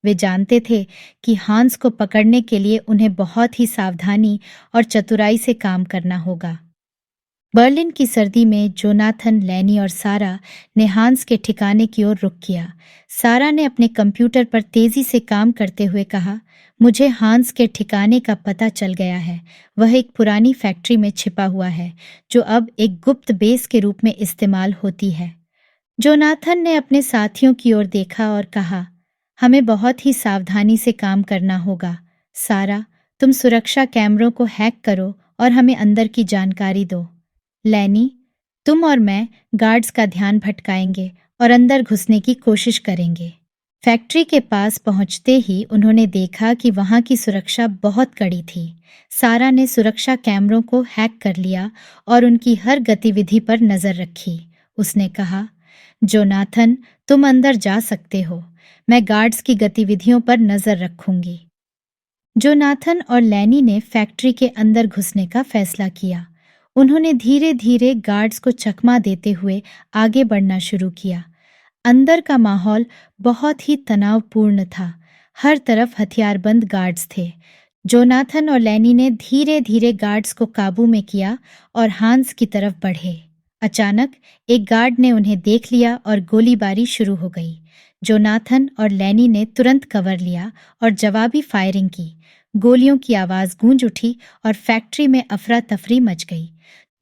वे जानते थे कि हांस को पकड़ने के लिए उन्हें बहुत ही सावधानी और चतुराई से काम करना होगा। बर्लिन की सर्दी में जोनाथन, लैनी और सारा ने हांस के ठिकाने की ओर रुख किया। सारा ने अपने कंप्यूटर पर तेजी से काम करते हुए कहा, मुझे हांस के ठिकाने का पता चल गया है। वह एक पुरानी फैक्ट्री में छिपा हुआ है, जो अब एक गुप्त बेस के रूप में इस्तेमाल होती है। जोनाथन ने अपने साथियों की ओर देखा और कहा, हमें बहुत ही सावधानी से काम करना होगा। सारा, तुम सुरक्षा कैमरों को हैक करो और हमें अंदर की जानकारी दो। लैनी, तुम और मैं गार्ड्स का ध्यान भटकाएंगे और अंदर घुसने की कोशिश करेंगे। फैक्ट्री के पास पहुंचते ही उन्होंने देखा कि वहां की सुरक्षा बहुत कड़ी थी। सारा ने सुरक्षा कैमरों को हैक कर लिया और उनकी हर गतिविधि पर नजर रखी। उसने कहा, जोनाथन, तुम अंदर जा सकते हो। मैं गार्ड्स की गतिविधियों पर नजर रखूंगी। जोनाथन और लैनी ने फैक्ट्री के अंदर घुसने का फैसला किया। उन्होंने धीरे धीरे गार्ड्स को चकमा देते हुए आगे बढ़ना शुरू किया। अंदर का माहौल बहुत ही तनावपूर्ण था। हर तरफ हथियारबंद गार्ड्स थे। जोनाथन और लैनी ने धीरे धीरे गार्ड्स को काबू में किया और हांस की तरफ बढ़े। अचानक एक गार्ड ने उन्हें देख लिया और गोलीबारी शुरू हो गई। जोनाथन और लैनी ने तुरंत कवर लिया और जवाबी फायरिंग की। गोलियों की आवाज़ गूंज उठी और फैक्ट्री में अफरा तफरी मच गई।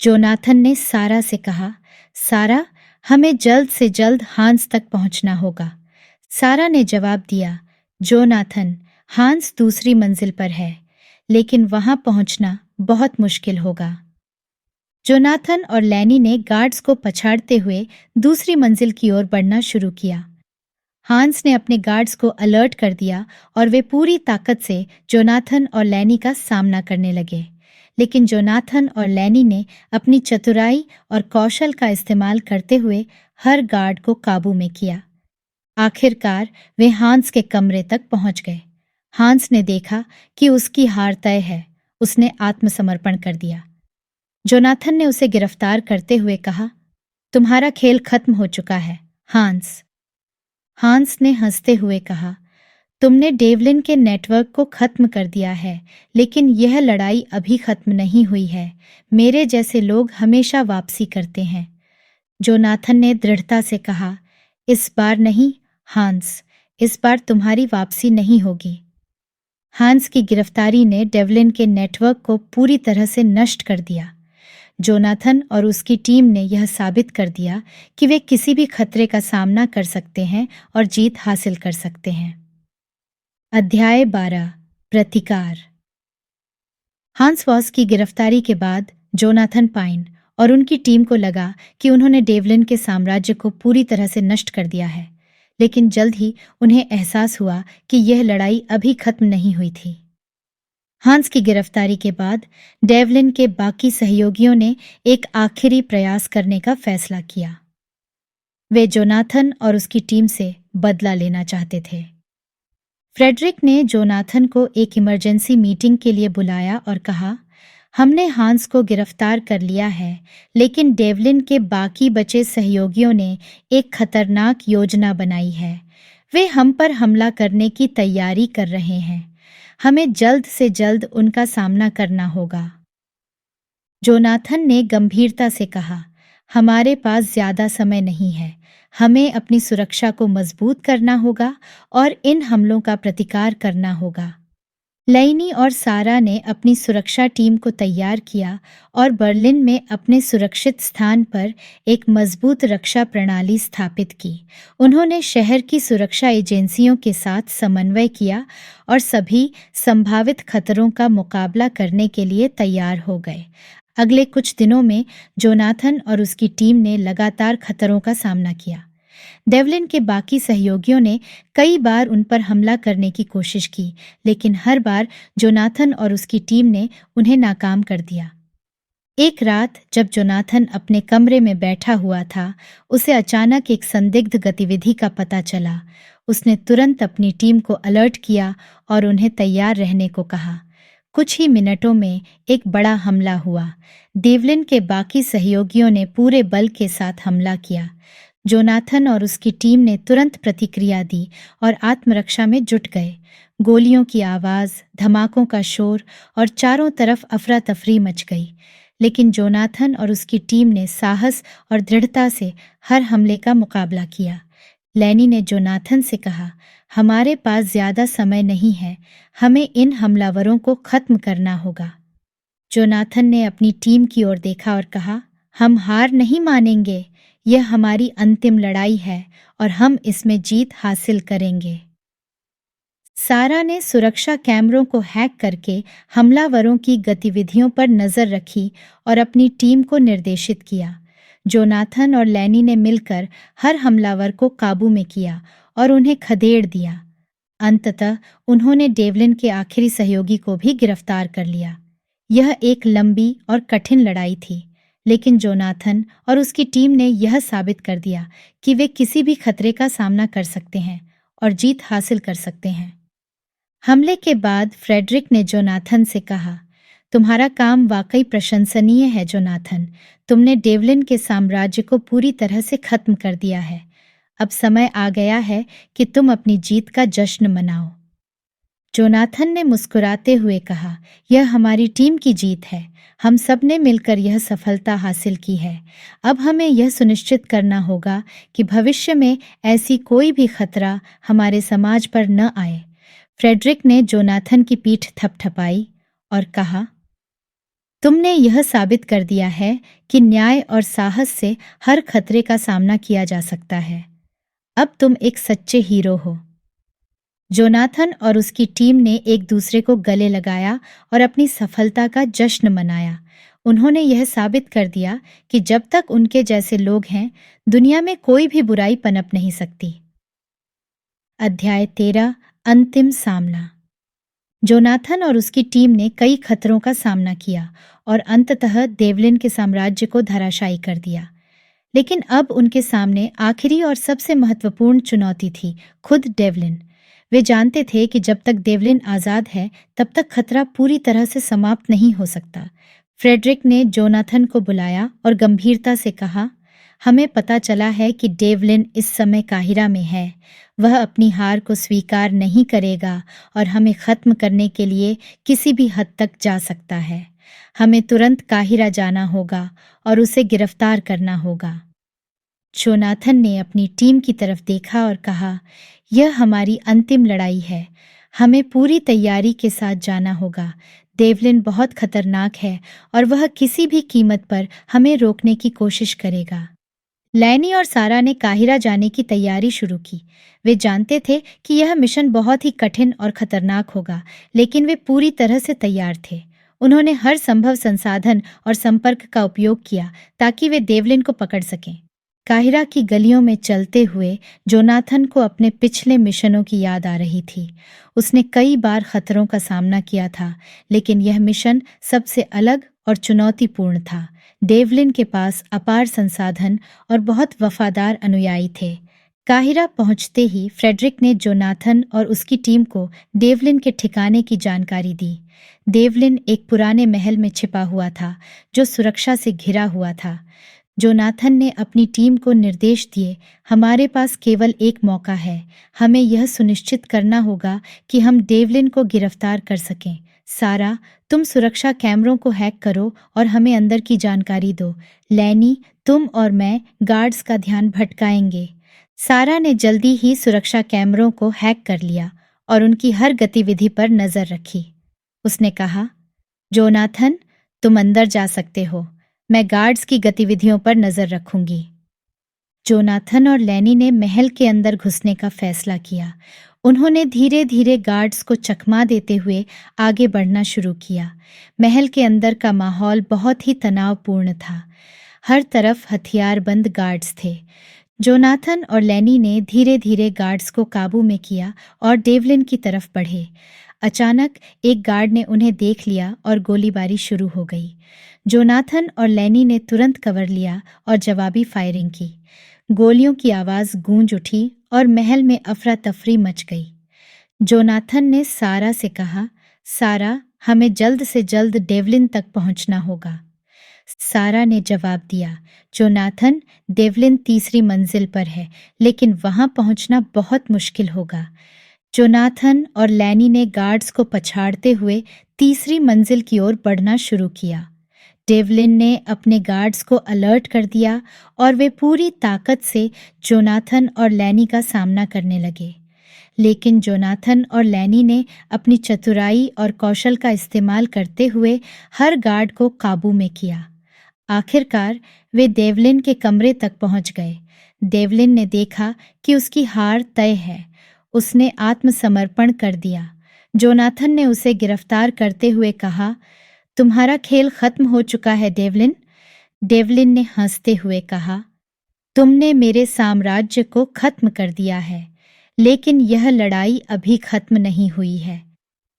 जोनाथन ने सारा से कहा, सारा, हमें जल्द से जल्द हांस तक पहुंचना होगा। सारा ने जवाब दिया, जोनाथन, हांस दूसरी मंजिल पर है, लेकिन वहां पहुंचना बहुत मुश्किल होगा। जोनाथन और लैनी ने गार्ड्स को पछाड़ते हुए दूसरी मंजिल की ओर बढ़ना शुरू किया। हांस ने अपने गार्ड्स को अलर्ट कर दिया और वे पूरी ताकत से जोनाथन और लैनी का सामना करने लगे। लेकिन जोनाथन और लैनी ने अपनी चतुराई और कौशल का इस्तेमाल करते हुए हर गार्ड को काबू में किया। आखिरकार वे हांस के कमरे तक पहुंच गए। हांस ने देखा कि उसकी हार तय है। उसने आत्मसमर्पण कर दिया। जोनाथन ने उसे गिरफ्तार करते हुए कहा, तुम्हारा खेल खत्म हो चुका है, हांस। हांस ने हंसते हुए कहा, तुमने डेवलिन के नेटवर्क को खत्म कर दिया है, लेकिन यह लड़ाई अभी खत्म नहीं हुई है। मेरे जैसे लोग हमेशा वापसी करते हैं। जोनाथन ने दृढ़ता से कहा, इस बार नहीं, हांस, इस बार तुम्हारी वापसी नहीं होगी। हांस की गिरफ्तारी ने डेवलिन के नेटवर्क को पूरी तरह से नष्ट कर दिया। जोनाथन और उसकी टीम ने यह साबित कर दिया कि वे किसी भी खतरे का सामना कर सकते हैं और जीत हासिल कर सकते हैं। अध्याय 12, प्रतिकार। हांस वॉस की गिरफ्तारी के बाद जोनाथन पाइन और उनकी टीम को लगा कि उन्होंने डेवलिन के साम्राज्य को पूरी तरह से नष्ट कर दिया है, लेकिन जल्द ही उन्हें एहसास हुआ कि यह लड़ाई अभी खत्म नहीं हुई थी। हांस की गिरफ्तारी के बाद डेवलिन के बाकी सहयोगियों ने एक आखिरी प्रयास करने का फैसला किया। वे जोनाथन और उसकी टीम से बदला लेना चाहते थे। फ्रेडरिक ने जोनाथन को एक इमरजेंसी मीटिंग के लिए बुलाया और कहा, हमने हांस को गिरफ्तार कर लिया है, लेकिन डेवलिन के बाकी बचे सहयोगियों ने एक खतरनाक योजना बनाई है। वे हम पर हमला करने की तैयारी कर रहे हैं। हमें जल्द से जल्द उनका सामना करना होगा। जोनाथन ने गंभीरता से कहा, हमारे पास ज्यादा समय नहीं है। हमें अपनी सुरक्षा को मजबूत करना होगा और इन हमलों का प्रतिकार करना होगा। लेनी और सारा ने अपनी सुरक्षा टीम को तैयार किया और बर्लिन में अपने सुरक्षित स्थान पर एक मजबूत रक्षा प्रणाली स्थापित की। उन्होंने शहर की सुरक्षा एजेंसियों के साथ समन्वय किया और सभी संभावित खतरों का मुकाबला करने के लिए तैयार हो गए। अगले कुछ दिनों में जोनाथन और उसकी टीम ने लगातार खतरों का सामना किया। डेवलिन के बाकी सहयोगियों ने कई बार उन पर हमला करने की कोशिश की, लेकिन हर बार जोनाथन और उसकी टीम ने उन्हें नाकाम कर दिया। एक रात जब जोनाथन अपने कमरे में बैठा हुआ था, उसे अचानक एक संदिग्ध गतिविधि का पता चला। उसने तुरंत अपनी टीम को अलर्ट किया और उन्हें तैयार रहने को कहा। कुछ ही मिनटों में एक बड़ा हमला हुआ। डेवलिन के बाकी सहयोगियों ने पूरे बल के साथ हमला किया। जोनाथन और उसकी टीम ने तुरंत प्रतिक्रिया दी और आत्मरक्षा में जुट गए। गोलियों की आवाज़, धमाकों का शोर और चारों तरफ अफरा तफरी मच गई। लेकिन जोनाथन और उसकी टीम ने साहस और दृढ़ता से हर हमले का मुकाबला किया। लेनी ने जोनाथन से कहा, हमारे पास ज्यादा समय नहीं है, हमें इन हमलावरों को खत्म करना होगा। जोनाथन ने अपनी टीम की ओर देखा और कहा, हम हार नहीं मानेंगे, यह हमारी अंतिम लड़ाई है और हम इसमें जीत हासिल करेंगे। सारा ने सुरक्षा कैमरों को हैक करके हमलावरों की गतिविधियों पर नजर रखी और अपनी टीम को निर्देशित किया। जोनाथन और लेनी ने मिलकर हर हमलावर को काबू में किया और उन्हें खदेड़ दिया। अंततः उन्होंने डेवलिन के आखिरी सहयोगी को भी गिरफ्तार कर लिया। यह एक लंबी और कठिन लड़ाई थी, लेकिन जोनाथन और उसकी टीम ने यह साबित कर दिया कि वे किसी भी खतरे का सामना कर सकते हैं और जीत हासिल कर सकते हैं। हमले के बाद फ्रेडरिक ने जोनाथन से कहा, तुम्हारा काम वाकई प्रशंसनीय है जोनाथन, तुमने डेवलिन के साम्राज्य को पूरी तरह से खत्म कर दिया है। अब समय आ गया है कि तुम अपनी जीत का जश्न मनाओ। जोनाथन ने मुस्कुराते हुए कहा, यह हमारी टीम की जीत है, हम सब ने मिलकर यह सफलता हासिल की है। अब हमें यह सुनिश्चित करना होगा कि भविष्य में ऐसी कोई भी खतरा हमारे समाज पर न आए। फ्रेडरिक ने जोनाथन की पीठ थपथपाई और कहा, तुमने यह साबित कर दिया है कि न्याय और साहस से हर खतरे का सामना किया जा सकता है। अब तुम एक सच्चे हीरो हो। जोनाथन और उसकी टीम ने एक दूसरे को गले लगाया और अपनी सफलता का जश्न मनाया। उन्होंने यह साबित कर दिया कि जब तक उनके जैसे लोग हैं, दुनिया में कोई भी बुराई पनप नहीं सकती। अध्याय 13, अंतिम सामना। जोनाथन और उसकी टीम ने कई खतरों का सामना किया और अंततः डेवलिन के साम्राज्य को धराशायी कर दिया। लेकिन अब उनके सामने आखिरी और सबसे महत्वपूर्ण चुनौती थी, खुद डेवलिन। वे जानते थे कि जब तक डेवलिन आज़ाद है, तब तक खतरा पूरी तरह से समाप्त नहीं हो सकता। फ्रेडरिक ने जोनाथन को बुलाया और गंभीरता से कहा, हमें पता चला है कि डेवलिन इस समय काहिरा में है। वह अपनी हार को स्वीकार नहीं करेगा और हमें खत्म करने के लिए किसी भी हद तक जा सकता है। हमें तुरंत काहिरा जाना होगा और उसे गिरफ्तार करना होगा। जोनाथन ने अपनी टीम की तरफ देखा और कहा, यह हमारी अंतिम लड़ाई है, हमें पूरी तैयारी के साथ जाना होगा। डेवलिन बहुत खतरनाक है और वह किसी भी कीमत पर हमें रोकने की कोशिश करेगा। लेनी और सारा ने काहिरा जाने की तैयारी शुरू की। वे जानते थे कि यह मिशन बहुत ही कठिन और खतरनाक होगा, लेकिन वे पूरी तरह से तैयार थे। उन्होंने हर संभव संसाधन और संपर्क का उपयोग किया ताकि वे डेवलिन को पकड़ सकें। काहिरा की गलियों में चलते हुए जोनाथन को अपने पिछले मिशनों की याद आ रही थी। उसने कई बार खतरों का सामना किया था, लेकिन यह मिशन सबसे अलग और चुनौतीपूर्ण था। डेवलिन के पास अपार संसाधन और बहुत वफादार अनुयायी थे। काहिरा पहुंचते ही फ्रेडरिक ने जोनाथन और उसकी टीम को डेवलिन के ठिकाने की जानकारी दी। डेवलिन एक पुराने महल में छिपा हुआ था, जो सुरक्षा से घिरा हुआ था। जोनाथन ने अपनी टीम को निर्देश दिए, हमारे पास केवल एक मौका है, हमें यह सुनिश्चित करना होगा कि हम डेवलिन को गिरफ्तार कर सकें। सारा, तुम सुरक्षा कैमरों को हैक करो और हमें अंदर की जानकारी दो। लेनी, तुम और मैं गार्ड्स का ध्यान भटकाएंगे। सारा ने जल्दी ही सुरक्षा कैमरों को हैक कर लिया और उनकी हर गतिविधि पर नजर रखी। उसने कहा, जोनाथन, तुम अंदर जा सकते हो। मैं गार्ड्स की गतिविधियों पर नजर रखूंगी। जोनाथन और लैनी ने महल के अंदर घुसने का फैसला किया। उन्होंने धीरे धीरे गार्ड्स को चकमा देते हुए आगे बढ़ना शुरू किया। महल के अंदर का माहौल बहुत ही तनावपूर्ण था। हर तरफ हथियारबंद गार्ड्स थे। जोनाथन और लैनी ने धीरे धीरे गार्ड्स को काबू में किया और डेवलिन की तरफ बढ़े। अचानक एक गार्ड ने उन्हें देख लिया और गोलीबारी शुरू हो गई। जोनाथन और लैनी ने तुरंत कवर लिया और जवाबी फायरिंग की। गोलियों की आवाज गूंज उठी और महल में अफरा तफरी मच गई। जोनाथन ने सारा से कहा, सारा, हमें जल्द से जल्द डेवलिन तक पहुंचना होगा। सारा ने जवाब दिया, जोनाथन, डेवलिन तीसरी मंजिल पर है, लेकिन वहां पहुंचना बहुत मुश्किल होगा। जोनाथन और लैनी ने गार्ड्स को पछाड़ते हुए तीसरी मंजिल की ओर बढ़ना शुरू किया। डेवलिन ने अपने गार्ड्स को अलर्ट कर दिया और वे पूरी ताकत से जोनाथन और लैनी का सामना करने लगे। लेकिन जोनाथन और लैनी ने अपनी चतुराई और कौशल का इस्तेमाल करते हुए हर गार्ड को काबू में किया। आखिरकार वे डेवलिन के कमरे तक पहुंच गए। डेवलिन ने देखा कि उसकी हार तय है। उसने आत्मसमर्पण कर दिया। जोनाथन ने उसे गिरफ्तार करते हुए कहा, तुम्हारा खेल खत्म हो चुका है डेवलिन। डेवलिन ने हंसते हुए कहा, तुमने मेरे साम्राज्य को खत्म कर दिया है, लेकिन यह लड़ाई अभी खत्म नहीं हुई है।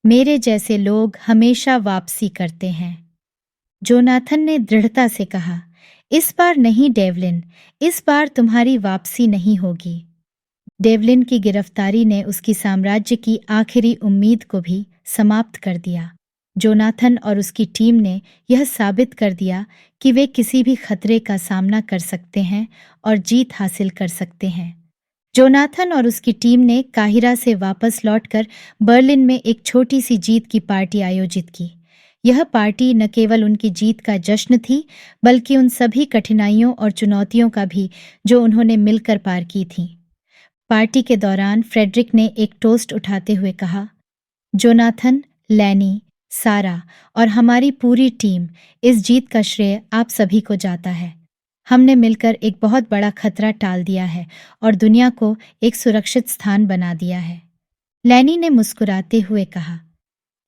मेरे जैसे लोग हमेशा वापसी करते हैं। जोनाथन ने दृढ़ता से कहा, इस बार नहीं डेवलिन, इस बार तुम्हारी वापसी नहीं होगी। डेवलिन की गिरफ्तारी ने उसकी साम्राज्य की आखिरी उम्मीद को भी समाप्त कर दिया। जोनाथन और उसकी टीम ने यह साबित कर दिया कि वे किसी भी खतरे का सामना कर सकते हैं और जीत हासिल कर सकते हैं। जोनाथन और उसकी टीम ने काहिरा से वापस लौटकर बर्लिन में एक छोटी सी जीत की पार्टी आयोजित की। यह पार्टी न केवल उनकी जीत का जश्न थी, बल्कि उन सभी कठिनाइयों और चुनौतियों का भी जो उन्होंने मिलकर पार की थीं। पार्टी के दौरान फ्रेडरिक ने एक टोस्ट उठाते हुए कहा, जोनाथन, लैनी, सारा और हमारी पूरी टीम, इस जीत का श्रेय आप सभी को जाता है। हमने मिलकर एक बहुत बड़ा खतरा टाल दिया है और दुनिया को एक सुरक्षित स्थान बना दिया है। लैनी ने मुस्कुराते हुए कहा,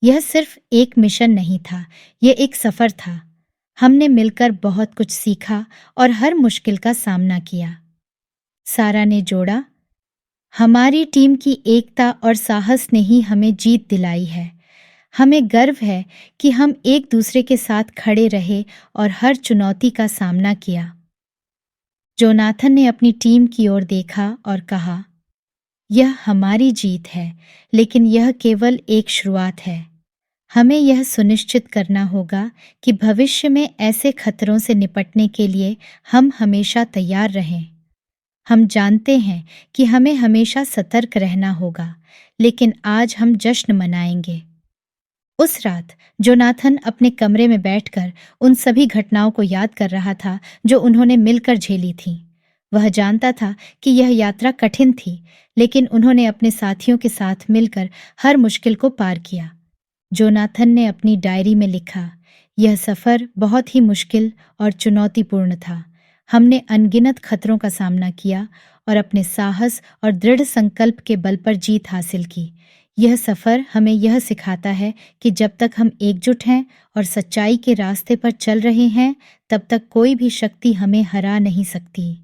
यह सिर्फ एक मिशन नहीं था, यह एक सफर था। हमने मिलकर बहुत कुछ सीखा और हर मुश्किल का सामना किया। सारा ने जोड़ा, हमारी टीम की एकता और साहस ने ही हमें जीत दिलाई है। हमें गर्व है कि हम एक दूसरे के साथ खड़े रहे और हर चुनौती का सामना किया। जोनाथन ने अपनी टीम की ओर देखा और कहा, यह हमारी जीत है, लेकिन यह केवल एक शुरुआत है। हमें यह सुनिश्चित करना होगा कि भविष्य में ऐसे खतरों से निपटने के लिए हम हमेशा तैयार रहें। हम जानते हैं कि हमें हमेशा सतर्क रहना होगा, लेकिन आज हम जश्न मनाएंगे। उस रात जोनाथन अपने कमरे में बैठकर उन सभी घटनाओं को याद कर रहा था जो उन्होंने मिलकर झेली थीं। वह जानता था कि यह यात्रा कठिन थी, लेकिन उन्होंने अपने साथियों के साथ मिलकर हर मुश्किल को पार किया। जोनाथन ने अपनी डायरी में लिखा, यह सफ़र बहुत ही मुश्किल और चुनौतीपूर्ण था। हमने अनगिनत खतरों का सामना किया और अपने साहस और दृढ़ संकल्प के बल पर जीत हासिल की। यह सफ़र हमें यह सिखाता है कि जब तक हम एकजुट हैं और सच्चाई के रास्ते पर चल रहे हैं, तब तक कोई भी शक्ति हमें हरा नहीं सकती।